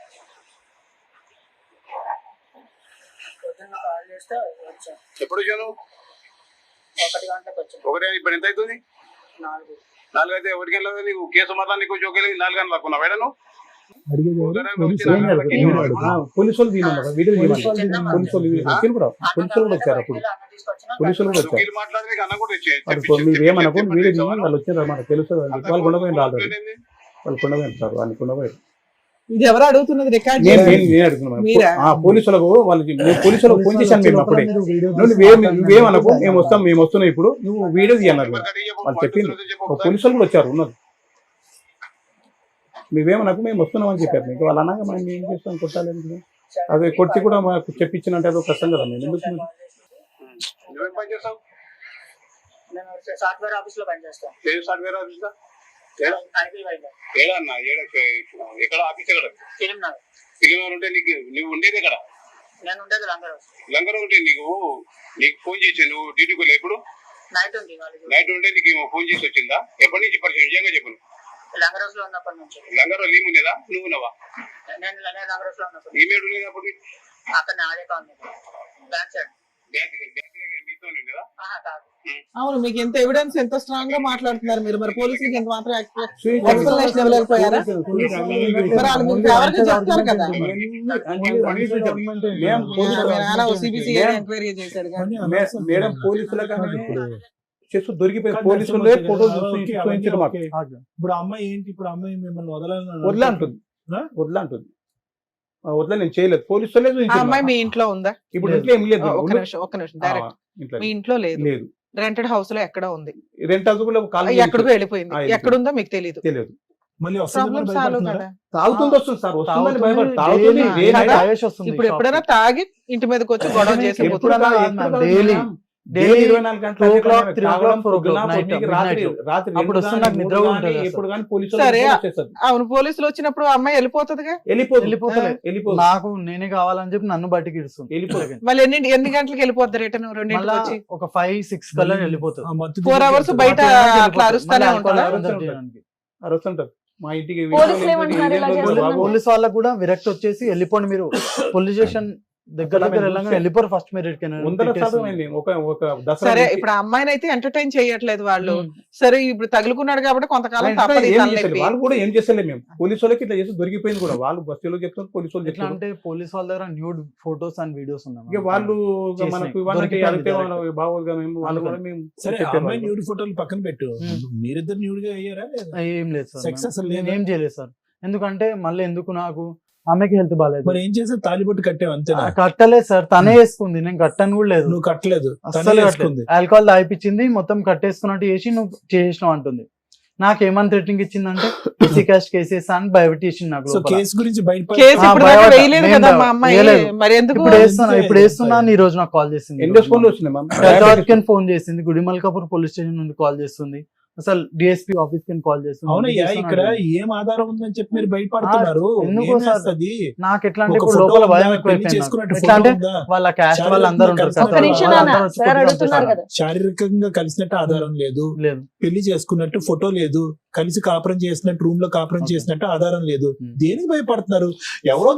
పొద్దున్న కాల్ చేస్తే వచ్చాను. ఎప్పుడు వచ్చాను? 1 గంటలకు వచ్చాను. ఒకటే. ఇప్పుడు ఎంత అవుతుంది? 4. 4 అయితే 1 గంటల నీకు కేసు మాత్రం నీకు జోకేది 4 గంటలు లాక్కున్నావు వేడను? అడిగేది ఎవరు? పోలీసులు. ఏం కాదు, ఏం కాదు. పోలీసు వాళ్ళు తీయమన్నారు, వీడియో తీయమన్నారు. పోలీసు వాళ్ళు వచ్చారు కూడా, పోలీసు వాళ్ళు కూడా వచ్చారు అప్పుడు. పోలీసులు కూడా వచ్చారు. వీళ్ళు మాట్లాడి నీకు అన్న కూడా అప్పుడు మీరు ఏమనకు, వీడియో తీసి వాళ్ళు వచ్చారు అన్నమాట, తెలుసు. వాళ్ళు కొండపోయింది ఆల్రెడీ, వాళ్ళు కొండపోయింది సార్, వాళ్ళు కొండపోయారు. ఇది ఎవరు అడుగుతున్నది రికార్డ్ నేను చేసి? అడుగుతున్నాను మీరా? పోలీసులకు వాళ్ళకి, పోలీసులకు ఫోన్ చేశాను మేము అప్పుడే. నువ్వేమనకు, మేము వస్తున్నాం ఇప్పుడు, నువ్వు వీడియో తీయన్నారు వాళ్ళు చెప్పింది. పోలీసులు కూడా వచ్చారు, ఉన్నారు. నువ్వేమనకు, మేము వస్తున్నాం అని చెప్పారు మీకు. వాళ్ళు అనగా మనం ఏం చేస్తాం, కొట్టాలి. అదే కొట్టి కూడా మాకు చెప్పించినంటే అదో కష్టం కదా. మేము ఎందుకు నువ్వేం పని చేస్తావు? నేను సాఫ్ట్వేర్ ఆఫీస్ లో పనిచేస్తాను. ఏ సాఫ్ట్వేర్ ఆఫీస్ లో? ఐపీ వైడ్ ఏడా అన్న? ఎక్కడ ఆఫీస్? ఎక్కడ? ఫిలిం నగర్. ఫిలిం ఉంటే నీకు నువ్వు ఉండేది ఎక్కడ? నేను ఉండేది లంగరోస్. లంగర్ ఉంటే నీకు ఫోన్ చేసి నువ్వు డ్యూటీకి వెళ్ళి ఎప్పుడు? నైట్ ఉంది వాళ్ళకి. నైట్ ఉంటే నీకు ఫోన్ చేసి వచ్చిందా? ఎప్పటి నుంచి పరిచయం? నిజంగా చెప్పను. లంగరోస్ లో ఉన్నప్పటి నుంచి. లంగర్ లీమ్ ఉండేదా? నువ్వు ఉన్నావా? నేను లంగరోస్ లో ఉన్నప్పుడు. ఈమెయిల్ ఉండేది అప్పుడు? అక్కడ నాదే కాలనీ బ్యాక్ సైడ్. మీతో ఉండేదా? కాదు. అవును, మీకు ఎంత ఎవిడెన్స్, ఎంత స్ట్రాంగ్ గా మాట్లాడుతున్నారు మీరు. మరి పోలీసులకి ఎంత మాత్రం ఎక్స్ప్లెనేషన్ ఇవ్వలేకపోయారా? మరి వాళ్ళు మీకు ఎవరికి చెప్తారు కదా. సిబిసి ఎంక్వైరీ చేశాడు కానీ మేడం పోలీసులకు చేస్తూ దొరికిపోయి పోలీసులే ఫోటోలు చూపించారు మాకు. ఇప్పుడు అమ్మాయి ఏంటి, ఇప్పుడు అమ్మాయి మిమ్మల్ని వదలంటుంది. వదలంటుంది. వద్ద నేను చేయలేదు, పోలీసు వాళ్ళే ఆ చూపించారు. అమ్మాయి మీ ఇంట్లో ఉందా? ఇప్పుడు ఇంట్లో ఏం లేదు, ఒక్క నిమిషం డైరెక్ట్ ఇంట్లో మీ ఇంట్లో లేదు, లేదు. రెంటెడ్ హౌస్ లో ఎక్కడ ఉంది, రెంట్ హౌస్ కూడా ఎక్కడికో వెళ్ళిపోయింది, వెళ్ళిపోయింది. ఎక్కడుందో మీకు తెలియదు. తెలియదు. మళ్ళీ ప్రాబ్లం సాల్వ్ కదా. తాగుతుంది వస్తుంది సార్, వస్తుందని తాగుతుంది, భయపడి తాగుతుంది. daily day night. తాగేసి వస్తుంది ఇప్పుడు shop ఎప్పుడైనా కి. తాగి ఇంటి మీదకి వచ్చి గొడవ చేసి ఎప్పుడు పోతుంది. ఎప్పుడన్నా- కాదు ఎప్పుడు ma'am, కాదు daily. ma'am. Daily 24 గంటలు 2 o'clock, తాగడం, 3 o'clock, 4 o'clock, పొద్దున, night, పొద్దున్నకి రాత్రి midnight. రాత్రి అప్పుడు 2 వస్తుంది, గానీ, నాకు నిద్ర 3 కూడా గానీ, ఉంటుంది ఎప్పుడు కానీ పోలీసు సరే. వాళ్ళు వచ్చేస్తారు. అవును, పోలీసులు వచ్చినప్పుడు ఆ అమ్మాయి వెళ్ళిపోతుందిగా. వెళ్ళిపోతలే. వెళ్ళిపోతుంది. నాకు నేనే కావాలని చెప్పి నన్ను బయటికి ఇడుస్తుంది. వెళ్ళిపోతుంది. మళ్ళీ ఎన్ని గంటలకు వెళ్ళిపోద్ది రిటర్న్? రెండింటికి మళ్ళా వచ్చి ఒక 5-6 కల్లా వెళ్ళిపోతుంది. 4 hours బయట అట్లా అరుస్తూనే ఉంటారా? అరుస్తుంటారు. మా ఇంటికి పోలీసులు ఏమంటున్నారు ఇలా చేస్తున్నారు? పోలీస్ వాళ్ళకు కూడా విరక్తి వచ్చేసి వెళ్ళిపోండి మీరు, పోలీస్ స్టేషన్ దగ్గర వెళ్ళగానే వెళ్ళిపోరు ఫస్ట్ మీరు వందల శాతం అయింది. ఒక దసరా సరే, నుంచి ఇప్పుడు ఆ అమ్మాయిని అయితే ఎంటర్టైన్ చేయట్లేదు వాళ్ళు. ఉమ్. సరే, ఇప్పుడు తగులుకున్నాడు కాబట్టి కొంతకాలం ఆయన తప్పదు ఈ ఏం తలనొప్పి. చేస్తలేదు. వాళ్ళు కూడా ఏం చేస్తలేదు. మేము పోలీసు వాళ్ళకి ఇట్లా చేసి దొరికిపోయింది కూడా. వాళ్ళు బస్సులో చెప్తారు, పోలీసు వాళ్ళు ఎట్లా చెప్తారు. అంటే పోలీస్ వాళ్ళ దగ్గర న్యూడ్ ఫోటోస్ అండ్ వీడియోస్ ఇక ఉన్నాయి. వాళ్ళు చేసినాయి. మనకు ఇవన్నీ దొరికిపోయింది అడిగితే direct. వాళ్ళు బాగోదుగా మేము వాళ్ళు కూడా మేము సరే, చెప్పేవాళ్ళం. అమ్మాయి న్యూడ్ ఫోటోలు పక్కన పెట్టు, మీరిద్దరు న్యూడ్ గా అయ్యారా లేదా? ఏం లేదు సార్, Sex అసలు నేను లేదా? ఏం చేయలేదు సార్. ఎందుకంటే మళ్ళీ ఎందుకు, నాకు ఆమెకి హెల్త్ బాగాలేదు. మరి ఏం చేసా, తాలిబొట్టు కట్టావు అంతేనా? కట్టలేదు సార్, తనే వేసుకుంది, నేను కట్టను కూడా లేదు. నువ్వు కట్టలేదు, తనే అస్సలు వేసుకుంది. ఆల్కహాల్ తాగిపించింది, మొత్తం కట్టేసుకున్నట్టు చేసి నువ్వు చేసినావు అంటుంది. నాకేమని థ్రెటనింగ్ ఇచ్చిందంటే ఎస్సీ క్యాస్ట్ కేసెస్ అని భయపెట్టేసింది నాకు సో లోపల. కేసు గురించి బయట కేసు ఇప్పుడు దాకా భయపడ్డా. వేయలేదు నేను కదా మా అమ్మాయి. వేయలేదు. మరి ఎందుకు? ఇప్పుడు వేస్తున్నాను. ఈ రోజు నాకు కాల్ చేసింది. ఎన్ని ఫోన్లు వచ్చినాయి మ్యామ్? ఫోన్ చేసింది, గుడిమల్కాపూర్ పోలీస్ స్టేషన్ నుండి కాల్ చేస్తుంది, అసలు డిఎస్పీ ఆఫీస్ కి కాల్ చేస్తుంది. అవునయ్యా, ఇక్కడ ఏం ఆధారం ఉందని చెప్పి మీరు భయపడుతున్నారు? ఎందుకో ఏం సార్, చేస్తది? నాకు ఎట్లా అంటే ఒక ఇప్పుడు ఫోటో లోపల ఉందా? భయం పెళ్లి ఎక్కువైపోయింది. చేసుకున్నట్టు ఎట్లా అంటే ఫోటో ఉందా? వాళ్ళ క్యాస్ట్ వాళ్ళు అందరూ ఉంటారు సార్, ఒక్క నిమిషం నాన్న, వాళ్ళందరూ వచ్చి సార్ కొట్టుకుంటారు అడుగుతున్నారు సార్. కదా. శారీరకంగా కలిసినట్టు ఆధారం లేదు, లేదు. పెళ్లి చేసుకున్నట్టు ఫోటో లేదు, కలిసి కాపురం చేసినట్టు, రూమ్ లో కాపురం Okay. చేసినట్టు ఆధారం లేదు. Hmm. దేనికి భయపడుతున్నారు? ఎవరో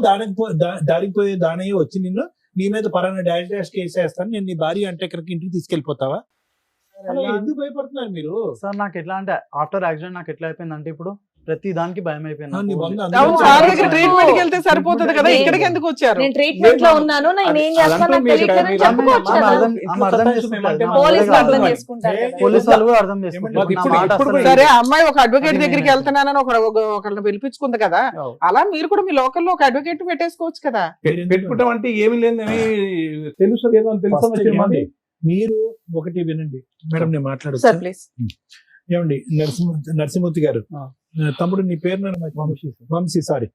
దానికి పోయే దానయ్య వచ్చి నిన్ను నీ మీద పరాన్న డాష్ కేసు వేస్తాను, నేను నీ భార్య అంటే ఇక్కడికి ఇంటికి తీసుకెళ్లిపోతావా? అలా ఎందుకు భయపడుతున్నారు మీరు? సార్ నాకు ఎట్లా అంటే ఆఫ్టర్ యాక్సిడెంట్ నాకు ఎట్లా అయిపోయింది అంటే ఇప్పుడు ప్రతి దానికి భయం అయిపోయింది నీ నాకు. వంద అవును, అందరూ వాళ్ళ దగ్గర చెప్పారు. ట్రీట్మెంట్ కి వెళ్తే సరిపోతుంది కదా, నేను- ఇక్కడికి ఎందుకు వచ్చారు? నేను ట్రీట్మెంట్ లో ఉన్నాను, నేను ఏం చేస్తాను నాకు తెలియట్లేదని చెప్పుకోవచ్చు కదా. పోలీసులు అర్థం చేసుకుంటారు కదా. పోలీస్ వాళ్ళు కూడా అర్థం మాకు చేసుకుంటారు. ఇప్పుడు- నా మాట ఇప్పుడు అసలు సరే, ఆ అమ్మాయి ఒక అడ్వకేట్ అది దగ్గరికి నేను- వెళ్తున్నానని ఒకళ్ళని పిలిపించుకుంది కదా, అలా మీరు కూడా మీ లోకల్లో ఒక అడ్వకేట్ పెట్టేసుకోవచ్చు కదా. పెట్టుకుంటాం అంటే ఏమి లేదు, తెలుసు ఏదో అని తెలుసు First ఏమండి? మీరు ఒకటి వినండి మేడం, నేను సార్ మాట్లాడచ్చు. ప్లీజ్. ఏమండి, నరసింహమూర్తి గారు, ఆ. తమ్ముడు నీ పేరు నన్ను వంశీ, సారీ.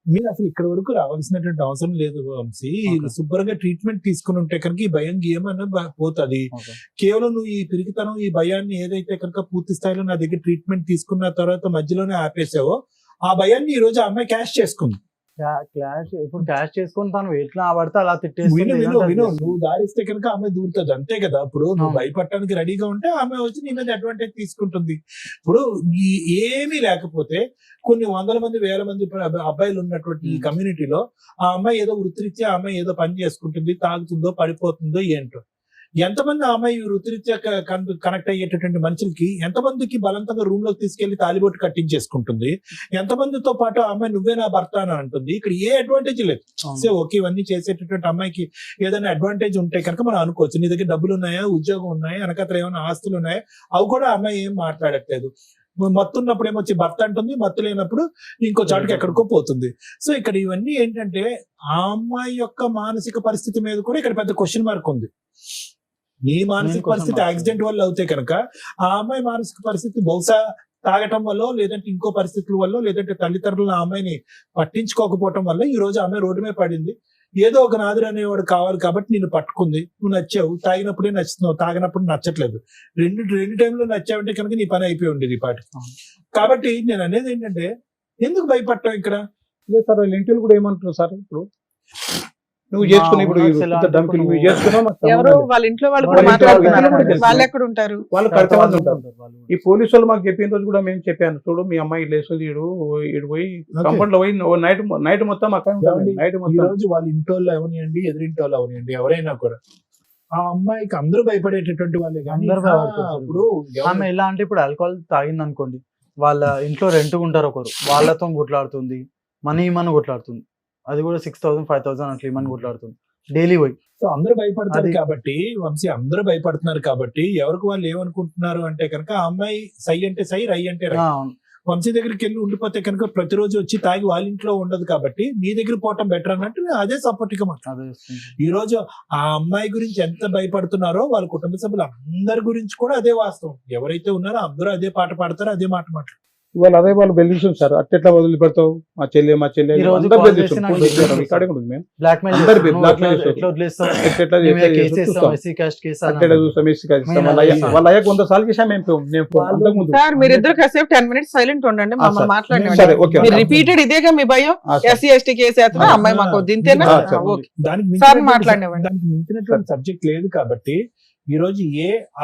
మీరు అసలు ఇక్కడ వరకు రావాల్సినటువంటి అవసరం లేదు వంశీ. Okay. శుభ్రంగా ట్రీట్మెంట్ తీసుకుని ఉంటే కనుక ఈ భయం గేమన్నా పోతుంది. Okay. కేవలం నువ్వు ఈ పిరికితనం, ఈ భయాన్ని ఏదైతే కనుక పూర్తి స్థాయిలో నా దగ్గర ట్రీట్మెంట్ తీసుకున్న తర్వాత మధ్యలోనే ఆపేసావో, ఆ భయాన్ని ఈ రోజు ఆ అమ్మాయి క్యాష్ చేసుకుంది. క్లాష్ ఇప్పుడు క్యాష్ చేసుకొని తను ఎట్లా పడితే అలా విను తిట్టేస్తుంది. విను ఏదంటే అది విను చేస్తుంది. నువ్వు దారిస్తే కనుక ఆమె దూరుతుంది, అంతే కదా. ఇప్పుడు నువ్వు అవును. భయపడటానికి రెడీగా ఉంటే ఆమె వచ్చి నీ మీద అడ్వాంటేజ్ తీసుకుంటుంది. ఇప్పుడు ఏమీ లేకపోతే కొన్ని వందల మంది, వేల మంది అబ్బాయిలు ఉన్నటువంటి ఈ కమ్యూనిటీలో ఆ అమ్మాయి ఏదో వృత్తిరీత్యా ఆ అమ్మాయి ఏదో పని చేసుకుంటుంది, తాగుతుందో పడిపోతుందో ఏంటో. ఎంతమంది ఆ అమ్మాయి వృత్తిరీత్యా కనెక్ట్ అయ్యేటటువంటి మనుషులకి ఎంతమందికి బలవంతంగా రూమ్ లోకి తీసుకెళ్లి తాలిబొట్టు కట్టించేసుకుంటుంది, ఎంతమందితో పాటు ఆ అమ్మాయి నువ్వే నా భర్త అని అంటుంది. ఇక్కడ ఏ అడ్వాంటేజ్ లేదు. అవును. సో ఓకే, ఇవన్నీ చేసేటటువంటి అమ్మాయికి ఏదైనా అడ్వాంటేజ్ ఉంటే కనుక మనం అనుకోవచ్చు. నీ దగ్గర డబ్బులు ఉన్నాయా, ఉద్యోగం ఉన్నాయా, వెనకత్ర ఏమైనా ఆస్తులు ఉన్నాయా, అవి కూడా ఆ అమ్మాయి ఏం మాట్లాడట్లేదు. మత్తు ఉన్నప్పుడు ఏమొచ్చి భర్త అంటుంది, మత్తు లేనప్పుడు ఇంకో చాటుకి ఎక్కడికో పోతుంది. సో ఇక్కడ ఇవన్నీ ఏంటంటే ఆ అమ్మాయి యొక్క మానసిక పరిస్థితి మీద కూడా ఇక్కడ పెద్ద క్వశ్చన్ మార్క్ ఉంది. నీ మానసిక పరిస్థితి యాక్సిడెంట్ వల్ల అవుతే కనుక ఆ అమ్మాయి మానసిక పరిస్థితి బహుశా తాగటం వల్ల, లేదంటే ఇంకో పరిస్థితుల వల్ల, లేదంటే తల్లిదండ్రులు ఆ అమ్మాయిని పట్టించుకోకపోవటం వల్ల ఈ రోజు ఆమె రోడ్డు మీద పడింది. ఏదో ఒక నాదురు అనేవాడు కావాలి కాబట్టి నిన్ను పట్టుకుంది. నువ్వు నచ్చావు, తాగినప్పుడే నచ్చుతున్నావు, తాగినప్పుడు నచ్చట్లేదు. రెండు టైంలో నచ్చావంటే కనుక నీ పని అయిపోయి ఉండేది ఈ పాటి. కాబట్టి నేను అనేది ఏంటంటే, ఎందుకు భయపడటం ఇక్కడ? లేదు సార్, వాళ్ళ ఇంటిలో కూడా ఏమంటున్నారు సార్, ఇప్పుడు నువ్వు చేసుకుని ఇప్పుడు దంపులు నువ్వు చేసుకున్నావు, ఎవరు వాళ్ళ ఇంట్లో వాళ్ళు కూడా వాళ్ళ ఇంట్లో మాట్లాడుతున్నారు. కూడా తెలుసు. వాళ్ళు ఎక్కడ ఉంటారు? వాళ్ళు కరెక్ట్ ఉంటారు. ఈ పోలీసు వాళ్ళు మాకు చెప్పిన రోజు కూడా మేము చెప్పాను, చూడు మీ అమ్మాయి లేస్తుంది, ఇడు పోయి కంపౌండ్ లో పోయి నైట్ మొత్తం అక్కడ నైట్ ఈ మొత్తం. రోజు వాళ్ళ ఇంటోళ్ళు అవనియండి, ఎదురింటి వాళ్ళు అవనియండి, ఎవరైనా కూడా ఆ అమ్మాయికి అందరూ భయపడేటటువంటి వాళ్ళే. కానీ అందరూ భయపడతారు. ఇప్పుడు ఆమె ఎలా అంటే ఇప్పుడు ఆల్కహాల్ తాగింది అనుకోండి, వాళ్ళ ఇంట్లో రెంట్ ఉంటారు ఒకరు, వాళ్ళతో కొట్లాడుతుంది, మనీ కొట్లాడుతుంది. అది కూడా 6,000 5,000 అట్లా ఇమని కొట్లాడుతుంది డైలీ పోయి. సో అందరూ భయపడతారు అది- కాబట్టి వంశీ, అందరూ భయపడుతున్నారు కాబట్టి ఎవరికి వాళ్ళు ఏమనుకుంటున్నారు అంటే కనుక ఆ అమ్మాయి సై అంటే సై, రై అంటే రై. వంశీ దగ్గరికి వెళ్ళి ఉండిపోతే కనుక ప్రతిరోజు వచ్చి తాగి వాళ్ళ ఇంట్లో ఉండదు కాబట్టి నీ దగ్గర పోవటం బెటర్ అన్నట్టు నేను అదే సపోర్ట్ గా మాట్లాడు. ఈ రోజు ఆ అమ్మాయి గురించి ఎంత భయపడుతున్నారో వాళ్ళ కుటుంబ సభ్యులు అందరి గురించి కూడా అదే వాస్తవం. ఎవరైతే ఉన్నారో అందరూ అదే పాట పాడతారో అదే మాట మాట్లాడు. ఇవాళ అదే వాళ్ళు బెదిరిస్తుంది సార్, అట్లా వదిలిపెడతావు మా చెల్లి ఈ రోజు అందరు call బెదిరిస్తుంది. చేసి నాకు పోలీస్ చెప్పారు. రికార్డింగ్ ఉంది మేము. బ్లాక్మెయిల్ అందరు చేస్తారు. blackmail నువ్వు చేస్తారు. ఎట్లా వదిలేస్తావు? ఎట్లా మేము చేస్తే కేసు వేస్తాం, చూస్తాం. ఎస్సీ కాస్ట్ కేసు అని అట్లా చూస్తాం, ఎస్సీ కాదు ఇస్తాం. వాళ్ళ అయ్యాక 100 సార్లు చేసాం మేము. అంతకుముందు సార్ మీరిద్దరు కాసేపు 10 minutes సైలెంట్ ఉండండి, మమ్మల్ని సరే, మాట్లాడండి. ఓకే. మీరు రిపీటెడ్ ఇదేగా మీ భయం, ఎస్సీ ఎస్టీ కేసు వేస్తున్నా అమ్మాయి మాకు దింతేనా? సరే. ఓకే దానికి సార్ మించినటువంటి మాట్లాడినవ్వండి. దానికి మించినటువంటి సబ్జెక్ట్ లేదు కాబట్టి ఈ రోజు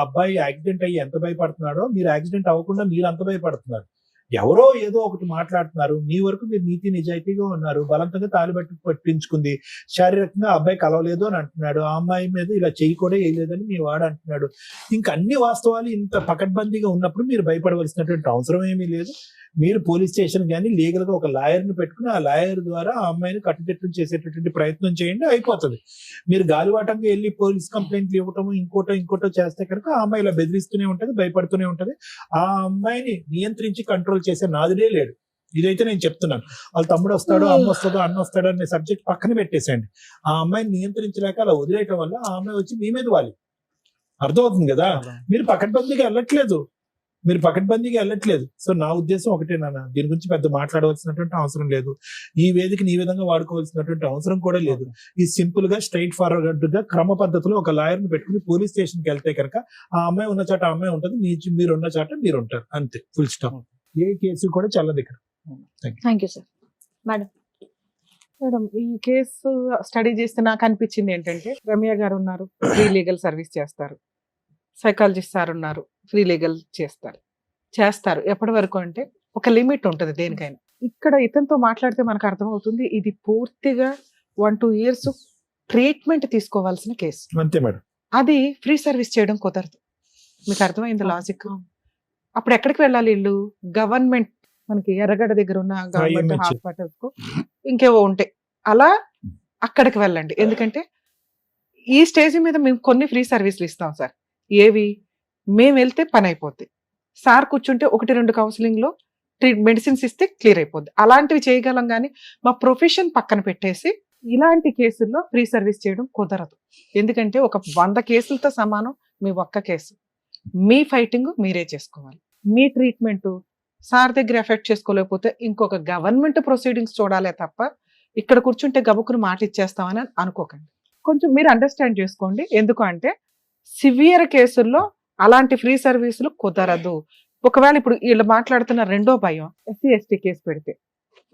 అబ్బాయి యాక్సిడెంట్ అయ్యి ఎంత భయపడుతున్నాడో మీరు యాక్సిడెంట్ అవ్వకుండా మీరు అంత భయపడుతున్నారు. ఎవరో ఏదో ఒకటి మాట్లాడుతున్నారు, మీ వరకు మీరు నీతి నిజాయితీగా ఉన్నారు. బలవంతంగా తాలిబట్టి పట్టించుకుంది, శారీరకంగా అబ్బాయి కలవలేదు అని అంటున్నాడు. ఆ అమ్మాయి మీద ఇలా చెయ్యి కూడా వేయలేదని మీ వాడు అంటున్నాడు. ఇంకా అన్ని వాస్తవాలు ఇంత పకడ్బందీగా ఉన్నప్పుడు మీరు భయపడవలసినటువంటి అవసరం ఏమీ లేదు. మీరు పోలీస్ స్టేషన్ కానీ లీగల్ గా ఒక లాయర్ ని పెట్టుకుని ఆ లాయర్ ద్వారా ఆ అమ్మాయిని కట్టుదిట్టం చేసేటటువంటి ప్రయత్నం చేయండి, అయిపోతుంది. మీరు గాలివాటంగా వెళ్ళి పోలీస్ కంప్లైంట్లు ఇవ్వటం ఇంకోటో చేస్తే కనుక ఆ అమ్మాయి ఇలా బెదిరిస్తూనే ఉంటది, భయపడుతూనే ఉంటది. ఆ అమ్మాయిని నియంత్రించి కంట్రోల్ చేసే నాదుడే లేడు. ఇదైతే నేను చెప్తున్నాను. వాళ్ళ తమ్ముడు వస్తాడో అమ్మ వస్తాడో అన్న వస్తాడో అనే సబ్జెక్ట్ పక్కన పెట్టేసేయండి. ఆ అమ్మాయిని నియంత్రించలేక అలా వదిలేయటం వల్ల ఆ అమ్మాయి వచ్చి మీ మీద వాలి. అర్థమవుతుంది కదా? మీరు పకడ్బందీగా వెళ్ళట్లేదు. సో నా ఉద్దేశం ఒకటే నాన్న, దీని గురించి పెద్ద మాట్లాడవలసినటువంటి అవసరం లేదు. ఈ వేదికని ఈ విధంగా వాడుకోవాల్సినటువంటి అవసరం కూడా లేదు. ఈ సింపుల్ గా స్ట్రైట్ ఫార్వర్డ్ గా క్రమ పద్ధతిలో ఒక లాయర్ ని పెట్టుకుని పోలీస్ స్టేషన్ కి వెళ్తే కనుక ఆ అమ్మాయి ఉన్న చాట ఆ అమ్మాయి ఉంటుంది, మీరు ఉన్న చాట మీరు ఉంటారు, అంతే, ఫుల్ స్టాప్. ఏ కేసు కూడా చల్లదు ఇక్కడ. Thank you sir. Madam madam ఈ కేసు స్టడీ చేస్తే నాకు అనిపించింది ఏంటంటే, రమ్య గారు ఉన్నారు, ఫ్రీ లీగల్ సర్వీస్ చేస్తారు. సైకాలజిస్ట్ సార్ ఉన్నారు, ఫ్రీ లీగల్ చేస్తారు. ఎప్పటి వరకు అంటే ఒక లిమిట్ ఉంటుంది దేనికైనా. ఇక్కడ ఇతనితో మాట్లాడితే మనకు అర్థమవుతుంది, ఇది పూర్తిగా 1-2 years ట్రీట్మెంట్ తీసుకోవాల్సిన కేసు. అంతే మేడం. అది ఫ్రీ సర్వీస్ చేయడం కుదరదు. మీకు అర్థమైంది లాజిక్? అప్పుడు ఎక్కడికి వెళ్ళాలి వీళ్ళు? గవర్నమెంట్, మనకి ఎర్రగడ్డ దగ్గర ఉన్న గవర్నమెంట్ IMH. హాస్పిటల్స్ కు ఇంకేవో ఉంటాయి, అలా అక్కడికి వెళ్ళండి. ఎందుకంటే ఈ స్టేజ్ మీద మేము కొన్ని ఫ్రీ సర్వీసులు ఇస్తాం సార్. ఏవి? మేము వెళ్తే పని అయిపోద్ది, సార్ కూర్చుంటే 1-2 కౌన్సిలింగ్ లో మెడిసిన్స్ ఇస్తే క్లియర్ అయిపోద్ది. అలాంటివి చేయగలం, కానీ మా ప్రొఫెషన్ పక్కన పెట్టేసి ఇలాంటి కేసుల్లో ఫ్రీ సర్వీస్ చేయడం కుదరదు. ఎందుకంటే ఒక 100 కేసులతో సమానం మీ ఒక్క కేసు. మీ ఫైటింగ్ మీరే చేసుకోవాలి. మీ ట్రీట్మెంట్ సార్ దగ్గర ఎఫెక్ట్ చేసుకోలేకపోతే ఇంకొక గవర్నమెంట్ ప్రొసీడింగ్స్ చూడాలే తప్ప ఇక్కడ కూర్చుంటే గబుకుని మాట ఇచ్చేస్తామని అనుకోకండి. కొంచెం మీరు అండర్స్టాండ్ చేసుకోండి. ఎందుకు అంటే సివియర్ కేసుల్లో అలాంటి ఫ్రీ సర్వీసులు కుదరదు. ఒకవేళ ఇప్పుడు వీళ్ళు మాట్లాడుతున్న రెండో భయం, ఎస్సీ ఎస్టీ కేసు పెడితే,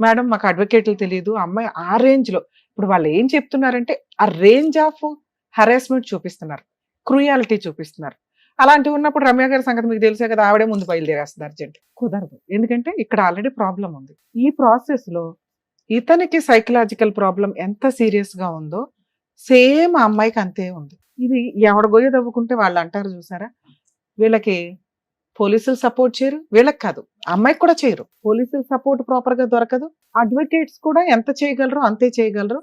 మేడం మాకు అడ్వకేట్లు తెలియదు, అమ్మాయి ఆ రేంజ్ లో, ఇప్పుడు వాళ్ళు ఏం చెప్తున్నారంటే ఆ రేంజ్ ఆఫ్ హరాస్మెంట్ చూపిస్తున్నారు, క్రూయాలిటీ చూపిస్తున్నారు. అలాంటివి ఉన్నప్పుడు రమ్య గారి సంగతి మీకు తెలిసే కదా, ఆవిడే ముందు బయలుదేరేస్తుంది అర్జెంట్. కుదరదు, ఎందుకంటే ఇక్కడ ఆల్రెడీ ప్రాబ్లం ఉంది. ఈ ప్రాసెస్ లో ఇతనికి సైకలాజికల్ ప్రాబ్లం ఎంత సీరియస్ గా ఉందో సేమ్ ఆ అమ్మాయికి అంతే ఉంది. ఇది ఎవడ గొయ్య తవ్వుకుంటే వాళ్ళు అంటారు చూసారా, వీళ్ళకి పోలీసులు సపోర్ట్ చేయరు, వీళ్ళకి కాదు అమ్మాయికి కూడా చేయరు. పోలీసులు సపోర్ట్ ప్రాపర్ గా దొరకదు, అడ్వకేట్స్ కూడా ఎంత చేయగలరు అంతే చేయగలరు.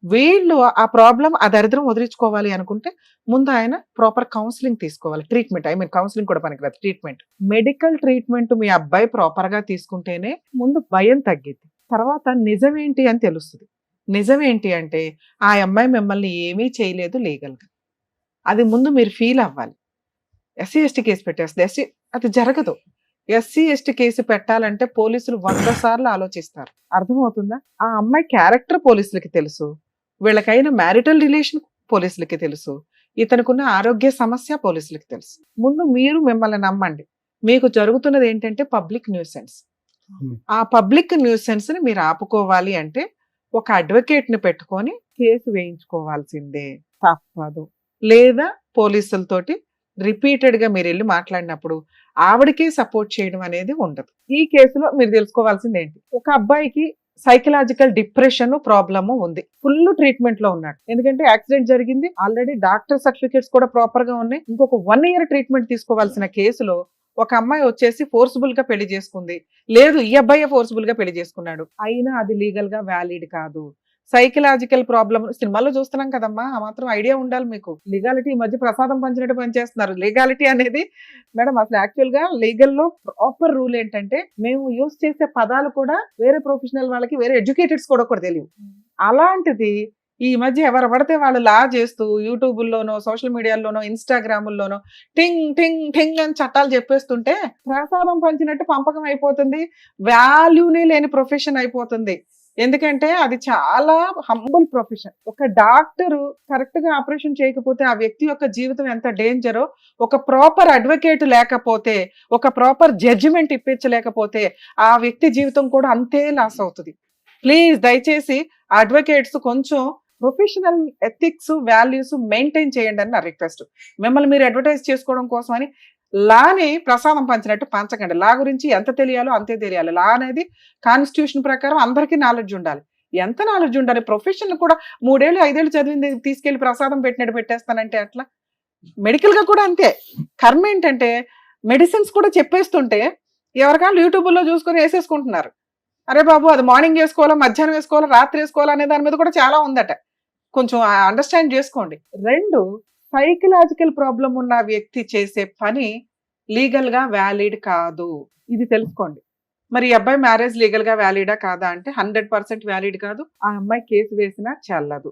వీళ్ళు ఆ ప్రాబ్లం, ఆ దరిద్రం వదిలించుకోవాలి అనుకుంటే ముందు ఆయన ప్రాపర్ కౌన్సిలింగ్ తీసుకోవాలి. ట్రీట్మెంట్, కౌన్సిలింగ్ కూడా పనికిరాదు, ట్రీట్మెంట్, మెడికల్ ట్రీట్మెంట్ మీ అబ్బాయి ప్రాపర్ గా తీసుకుంటేనే ముందు భయం తగ్గిద్ది. తర్వాత నిజమేంటి అని తెలుస్తుంది. నిజమేంటి అంటే ఆ అమ్మాయి మిమ్మల్ని ఏమీ చేయలేదు లీగల్ గా, అది ముందు మీరు ఫీల్ అవ్వాలి. ఎస్సీ ఎస్టీ కేసు పెట్టేస్తుంది, అది జరగదు. ఎస్సీ ఎస్టీ కేసు పెట్టాలంటే పోలీసులు 100 సార్లు ఆలోచిస్తారు. అర్థమవుతుందా? ఆ అమ్మాయి క్యారెక్టర్ పోలీసులకి తెలుసు, వీళ్ళకైన మ్యారిటల్ రిలేషన్ పోలీసులకి తెలుసు, ఇతనుకున్న ఆరోగ్య సమస్య పోలీసులకి తెలుసు. ముందు మీరు మిమ్మల్ని నమ్మండి. మీకు జరుగుతున్నది ఏంటంటే పబ్లిక్ న్యూసెన్స్. ఆ పబ్లిక్ న్యూసెన్స్ ని మీరు ఆపుకోవాలి అంటే ఒక అడ్వకేట్ ని పెట్టుకొని కేసు వేయించుకోవాల్సిందే, తప్పదు. లేదా పోలీసులతోటి రిపీటెడ్ గా మీరు వెళ్ళి మాట్లాడినప్పుడు ఆవిడకి సపోర్ట్ చేయడం అనేది ఉండదు. ఈ కేసులో మీరు తెలుసుకోవాల్సింది ఏంటి, ఒక అబ్బాయికి సైకలాజికల్ డిప్రెషన్ ప్రాబ్లమ్ ఉంది, ఫుల్ ట్రీట్మెంట్ లో ఉన్నాడు. ఎందుకంటే యాక్సిడెంట్ జరిగింది, ఆల్రెడీ డాక్టర్ సర్టిఫికేట్స్ కూడా ప్రాపర్ గా ఉన్నాయి. ఇంకొక 1 year ట్రీట్మెంట్ తీసుకోవాల్సిన కేసులో ఒక అమ్మాయి వచ్చేసి ఫోర్స్ఫుల్ గా పెళ్లి చేసుకుంది, లేదు ఈ అబ్బాయి ఫోర్స్ఫుల్ గా పెళ్లి చేసుకున్నాడు, అయినా అది లీగల్ గా వ్యాలిడ్ కాదు. సైకలాజికల్ ప్రాబ్లమ్ సినిమాల్లో చూస్తున్నాం కదమ్మా, ఆ మాత్రం ఐడియా ఉండాలి మీకు. లీగాలిటీ ఈ మధ్య ప్రసాదం పంచినట్టు పనిచేస్తున్నారు. లీగాలిటీ అనేది మేడం అసలు యాక్చువల్ గా లీగల్ లో ప్రాపర్ రూల్ ఏంటంటే, మేము యూజ్ చేసే పదాలు కూడా వేరే ప్రొఫెషనల్ వాళ్ళకి, వేరే ఎడ్యుకేటెడ్స్ కూడా తెలియవు. అలాంటిది ఈ మధ్య ఎవరు పడితే వాళ్ళు లా చేస్తూ యూట్యూబ్లోనో, సోషల్ మీడియాలోనో, ఇన్స్టాగ్రాముల్లోనో టింగ్ టింగ్ టింగ్ అని చట్టాలు చెప్పేస్తుంటే ప్రసాదం పంచినట్టు పంపకం అయిపోతుంది. వాల్యూనే లేని ప్రొఫెషన్ అయిపోతుంది. ఎందుకంటే అది చాలా హంబుల్ ప్రొఫెషన్. ఒక డాక్టరు కరెక్ట్ గా ఆపరేషన్ చేయకపోతే ఆ వ్యక్తి యొక్క జీవితం ఎంత డేంజరో, ఒక ప్రాపర్ అడ్వకేట్ లేకపోతే, ఒక ప్రాపర్ జడ్జిమెంట్ ఇప్పించలేకపోతే ఆ వ్యక్తి జీవితం కూడా అంతే లాస్ అవుతుంది. ప్లీజ్ దయచేసి అడ్వకేట్స్ కొంచెం ప్రొఫెషనల్ ఎథిక్స్, వాల్యూస్ మెయింటైన్ చేయండి అని నా రిక్వెస్ట్. మిమ్మల్ని మీరు అడ్వర్టైజ్ చేసుకోవడం కోసం అని లాని ప్రసాదం పంచినట్టు పంచకండి. లా గురించి ఎంత తెలియాలో అంతే తెలియాలి. లా అనేది కాన్స్టిట్యూషన్ ప్రకారం అందరికీ నాలెడ్జ్ ఉండాలి. ఎంత నాలెడ్జ్ ఉండాలి? ప్రొఫెషన్ కూడా 3 ఏళ్ళు 5 ఏళ్ళు చదివింది తీసుకెళ్లి ప్రసాదం పెట్టినట్టు పెట్టేస్తానంటే అట్లా. మెడికల్ గా కూడా అంతే. కర్మ ఏంటంటే మెడిసిన్స్ కూడా చెప్పేస్తుంటే ఎవరికాళ్ళు యూట్యూబ్లో చూసుకొని వేసేసుకుంటున్నారు. అరే బాబు అది మార్నింగ్ వేసుకోవాలా, మధ్యాహ్నం వేసుకోవాలా, రాత్రి వేసుకోవాలా అనే దాని మీద కూడా చాలా ఉందట. కొంచెం అండర్స్టాండ్ చేసుకోండి. 2, సైకలాజికల్ ప్రాబ్లం ఉన్న వ్యక్తి చేసే పని లీగల్ గా వ్యాలిడ్ కాదు. ఇది తెలుసుకోండి. మరి ఈ అబ్బాయి మ్యారేజ్ లీగల్ గా వ్యాలిడా కాదా అంటే 100% వ్యాలిడ్ కాదు. ఆ అమ్మాయి కేసు వేసినా చెల్లదు.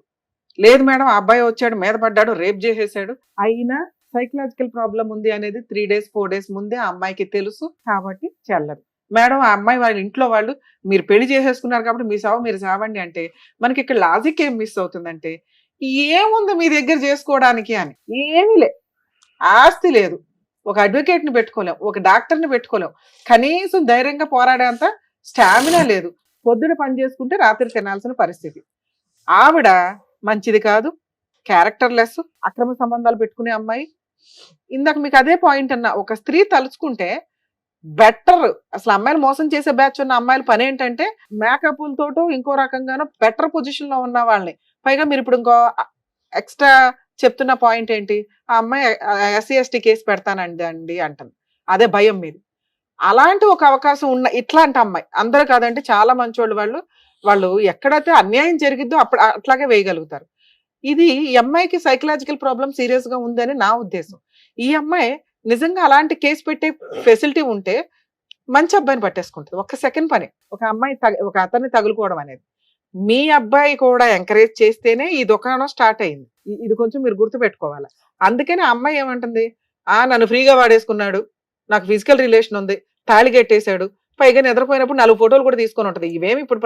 లేదు మేడం, ఆ అబ్బాయి వచ్చాడు, మీద పడ్డాడు, రేప్ చేసేసాడు, అయినా సైకలాజికల్ ప్రాబ్లం ఉంది అనేది 3 days 4 days ముందే ఆ అమ్మాయికి తెలుసు కాబట్టి చెల్లదు. మేడం ఆ అమ్మాయి వాళ్ళ ఇంట్లో వాళ్ళు మీరు పెళ్లి చేసేసుకున్నారు కాబట్టి మీ సావు మీరు సావండి అంటే మనకి ఇక్కడ లాజిక్ ఏం మిస్ అవుతుందంటే, ఏముంది మీ దగ్గర చేసుకోవడానికి అని? ఏమీ లే. ఆస్తి లేదు, ఒక అడ్వకేట్ని పెట్టుకోలేం, ఒక డాక్టర్ని పెట్టుకోలేం, కనీసం ధైర్యంగా పోరాడేంత స్టామినా లేదు. పొద్దున పని చేసుకుంటే రాత్రి తినాల్సిన పరిస్థితి. ఆవిడ మంచిది కాదు, క్యారెక్టర్లెస్, అక్రమ సంబంధాలు పెట్టుకునే అమ్మాయి. ఇందాక మీకు అదే పాయింట్ అన్నా, ఒక స్త్రీ తలుచుకుంటే బెటర్. అసలు అమ్మాయిలు మోసం చేసే బ్యాచ్ ఉన్న అమ్మాయిల పని ఏంటంటే మేకప్లతోటో ఇంకో రకంగానో బెటర్ పొజిషన్ లో ఉన్న వాళ్ళని. పైగా మీరు ఇప్పుడు ఇంకో ఎక్స్ట్రా చెప్తున్న పాయింట్ ఏంటి, ఆ అమ్మాయి SC/ST కేసు పెడతానండి అంటుంది. అదే భయం మీది. అలాంటి ఒక అవకాశం ఉన్న ఇట్లాంటి అమ్మాయి, అందరూ కాదంటే చాలా మంచోళ్ళు వాళ్ళు ఎక్కడైతే అన్యాయం జరిగిద్దో అప్పుడు అట్లాగే వేయగలుగుతారు. ఇది ఈ అమ్మాయికి సైకలాజికల్ ప్రాబ్లం సీరియస్ గా ఉందని నా ఉద్దేశం. ఈ అమ్మాయి నిజంగా అలాంటి కేసు పెట్టే ఫెసిలిటీ ఉంటే మంచి అబ్బాయిని పట్టేసుకుంటుంది. ఒక్క సెకండ్ పని ఒక అమ్మాయి ఒక అతన్ని తగులుకోవడం అనేది. మీ అబ్బాయి కూడా ఎంకరేజ్ చేస్తేనే ఈ దుకాణం స్టార్ట్ అయింది. ఇది కొంచెం మీరు గుర్తుపెట్టుకోవాలి. అందుకని ఆ అమ్మాయి ఏమంటుంది, నన్ను ఫ్రీగా వాడేసుకున్నాడు, నాకు ఫిజికల్ రిలేషన్ ఉంది, తాళి కట్టేశాడు, పైగా నిద్రపోయినప్పుడు 4 ఫోటోలు కూడా తీసుకొని ఉంటుంది. ఇవేమి ఇప్పుడు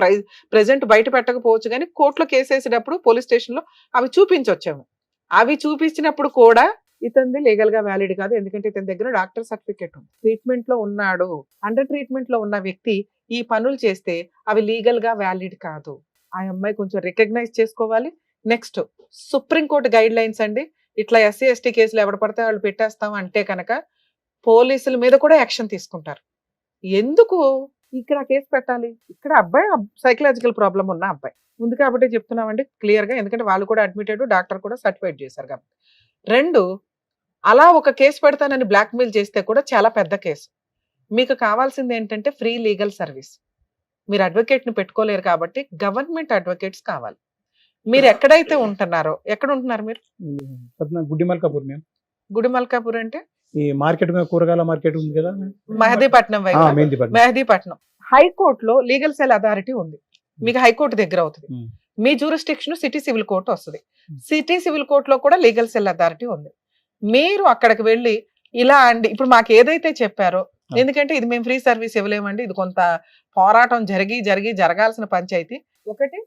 ప్రెజెంట్ బయట పెట్టకపోవచ్చు కానీ కోర్టులో కేసు వేసేటప్పుడు పోలీస్ స్టేషన్లో అవి చూపించొచ్చాము. అవి చూపించినప్పుడు కూడా ఇతనిది లీగల్ గా వ్యాలిడ్ కాదు. ఎందుకంటే ఇతని దగ్గర డాక్టర్ సర్టిఫికేట్ ఉంది, ట్రీట్మెంట్ లో ఉన్నాడు. అండర్ ట్రీట్మెంట్ లో ఉన్న వ్యక్తి ఈ పనులు చేస్తే అవి లీగల్ గా వ్యాలిడ్ కాదు. ఆ అమ్మాయి కొంచెం రికగ్నైజ్ చేసుకోవాలి. నెక్స్ట్ సుప్రీంకోర్టు గైడ్ లైన్స్ అండి. ఇట్లా SC/ST కేసులు ఎవడ పడితే వాళ్ళు పెట్టేస్తాం అంటే కనుక పోలీసుల మీద కూడా యాక్షన్ తీసుకుంటారు. ఎందుకు ఇక్కడ కేసు పెట్టాలి? ఇక్కడ అబ్బాయి సైకలాజికల్ ప్రాబ్లం ఉన్న అబ్బాయి ఉంది కాబట్టి చెప్తున్నామండి క్లియర్ గా. ఎందుకంటే వాళ్ళు కూడా అడ్మిటెడ్, డాక్టర్ కూడా సర్టిఫైడ్ చేశారు కాబట్టి. 2, అలా ఒక కేసు పెడతానని బ్లాక్మెయిల్ చేస్తే కూడా చాలా పెద్ద కేసు. మీకు కావాల్సింది ఏంటంటే ఫ్రీ లీగల్ సర్వీస్. మీరు అడ్వకేట్ని పెట్టుకోలేరు కాబట్టి గవర్నమెంట్ అడ్వకేట్స్ కావాలి. మీరు ఎక్కడైతే ఉంటున్నారో, ఎక్కడ ఉంటున్నారు మీరు? గుడిమల్కాపూర్. మేము గుడిమల్కాపూర్ అంటే ఈ మార్కెట్, కూరగాయల మార్కెట్ ఉంది కదా, మెహదీపట్నం వైపు. మెహదీపట్నం హైకోర్టులో లీగల్ సెల్ అథారిటీ ఉంది. మీకు హైకోర్టు దగ్గర అవుతుంది. మీ జ్యూరిస్డిక్షన్ సిటీ సివిల్ కోర్టు వస్తుంది. సిటీ సివిల్ కోర్టులో కూడా లీగల్ సెల్ అథారిటీ ఉంది. మీరు అక్కడికి వెళ్ళి ఇలా అండి, ఇప్పుడు మాకు ఏదైతే చెప్పారో, ఎందుకంటే ఇది మేము ఫ్రీ సర్వీస్ ఇవ్వలేమండి, ఇది కొంత పోరాటం జరగాల్సిన పంచాయతీ. ఒకటి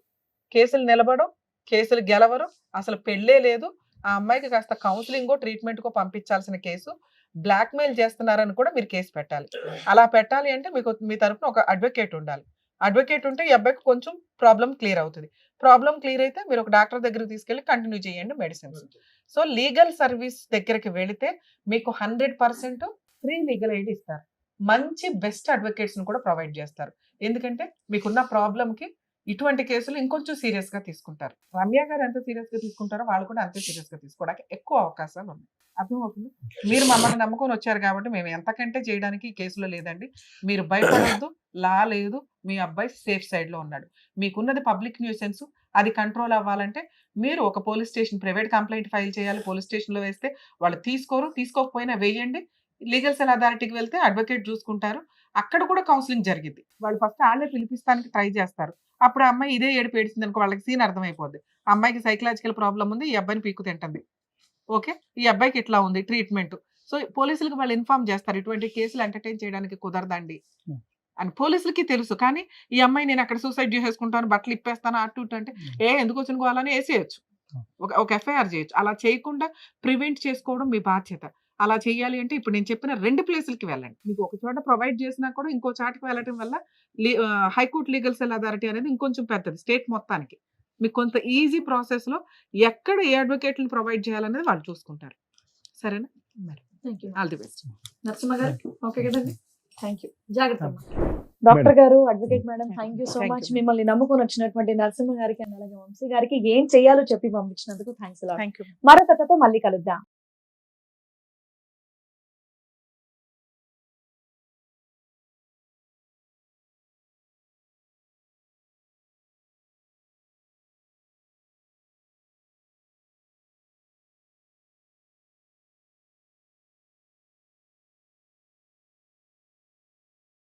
కేసులు నిలబడం, కేసులు గెలవరు, అసలు పెళ్ళే లేదు, ఆ అమ్మాయికి కాస్త కౌన్సిలింగో ట్రీట్మెంట్కో పంపించాల్సిన కేసు, బ్లాక్మెయిల్ చేస్తున్నారని కూడా మీరు కేసు పెట్టాలి. అలా పెట్టాలి అంటే మీకు మీ తరఫున ఒక అడ్వకేట్ ఉండాలి. అడ్వకేట్ ఉంటే ఈ అబ్బాయికి కొంచెం ప్రాబ్లం క్లియర్ అవుతుంది. ప్రాబ్లం క్లియర్ అయితే మీరు ఒక డాక్టర్ దగ్గరికి తీసుకెళ్ళి కంటిన్యూ చేయండి మెడిసిన్స్. సో లీగల్ సర్వీస్ దగ్గరికి వెళితే మీకు 100% ఫ్రీ లీగల్ ఎయిడ్ ఇస్తారు. మంచి బెస్ట్ అడ్వకేట్స్ ని కూడా ప్రొవైడ్ చేస్తారు. ఎందుకంటే మీకున్న ప్రాబ్లంకి ఇటువంటి కేసులు ఇంకొంచెం సీరియస్ గా తీసుకుంటారు. రమ్య గారు ఎంత సీరియస్ గా తీసుకుంటారో వాళ్ళు కూడా అంతే సీరియస్ గా తీసుకోవడానికి ఎక్కువ అవకాశాలు ఉన్నాయి. అర్థమవుతుంది? మీరు మమ్మల్ని నమ్ముకొని వచ్చారు కాబట్టి మేము ఎంతకంటే చేయడానికి ఈ కేసులో లేదండి. మీరు భయపడవద్దు, లా లేదు, మీ అబ్బాయి సేఫ్ సైడ్ లో ఉన్నాడు. మీకున్నది పబ్లిక్ న్యూసెన్స్. అది కంట్రోల్ అవ్వాలంటే మీరు ఒక police station private complaint file చేయాలి. పోలీస్ స్టేషన్లో వేస్తే వాళ్ళు తీసుకోకపోయినా వేయండి. లీగల్ సెల్ అథారిటీకి వెళ్తే అడ్వకేట్ చూసుకుంటారు. అక్కడ కూడా కౌన్సిలింగ్ జరిగింది. వాళ్ళు ఫస్ట్ వాళ్ళే పిలిపిస్తానికి ట్రై చేస్తారు. అప్పుడు ఆ అమ్మాయి ఇదే ఏడుపు ఏడుస్తుంది అనుకో, వాళ్ళకి సీన్ అర్థమైపోద్ది. అమ్మాయికి సైకలాజికల్ ప్రాబ్లం ఉంది, ఈ అబ్బాయిని పీకు తింటుంది. ఓకే, ఈ అబ్బాయికి ఇట్లా ఉంది ట్రీట్మెంట్. సో పోలీసులకు వాళ్ళు ఇన్ఫార్మ్ చేస్తారు, ఇటువంటి కేసులు ఎంటర్టైన్ చేయడానికి కుదరదండి అని పోలీసులకి తెలుసు. కానీ ఈ అమ్మాయి నేను అక్కడ సూసైడ్ చేసేసుకుంటాను, బట్టలు ఇప్పేస్తాను అటు ఇటు అంటే ఎందుకు వచ్చిన గోవాలని వేసేయచ్చు, ఒక ఎఫ్ఐఆర్ చేయొచ్చు. అలా చేయకుండా ప్రివెంట్ చేసుకోవడం మీ బాధ్యత. అలా చేయాలి అంటే ఇప్పుడు నేను చెప్పిన 2 ప్లేసులకి వెళ్ళండి. మీకు ఒక చోట ప్రొవైడ్ చేసినా కూడా ఇంకో చాటుకు వెళ్ళడం వల్ల హైకోర్టు లీగల్ సెల్ అథారిటీ అనేది ఇంకొంచెం పెద్దది స్టేట్ మొత్తానికి. మీకు కొంత ఈజీ ప్రాసెస్ లో ఎక్కడ ఏ అడ్వకేట్లను ప్రొవైడ్ చేయాలనేది వాళ్ళు చూసుకుంటారు. సరేనా? మరి ఆల్ ది బెస్ట్. నరసింహ గారు ఓకే కదండి, థ్యాంక్ యూ. జాగ్రత్త అమ్మా. డాక్టర్ గారు, advocate madam, thank you so Thank much. you. మిమ్మల్ని నమ్ముకొని వచ్చినటువంటి నరసింహ గారికి అండ్ అలాగే వంశీ గారికి ఏం చేయాలో చెప్పి పంపించినందుకు థ్యాంక్స్. Thank you. మరో కథతో మళ్ళీ కలుద్దాం.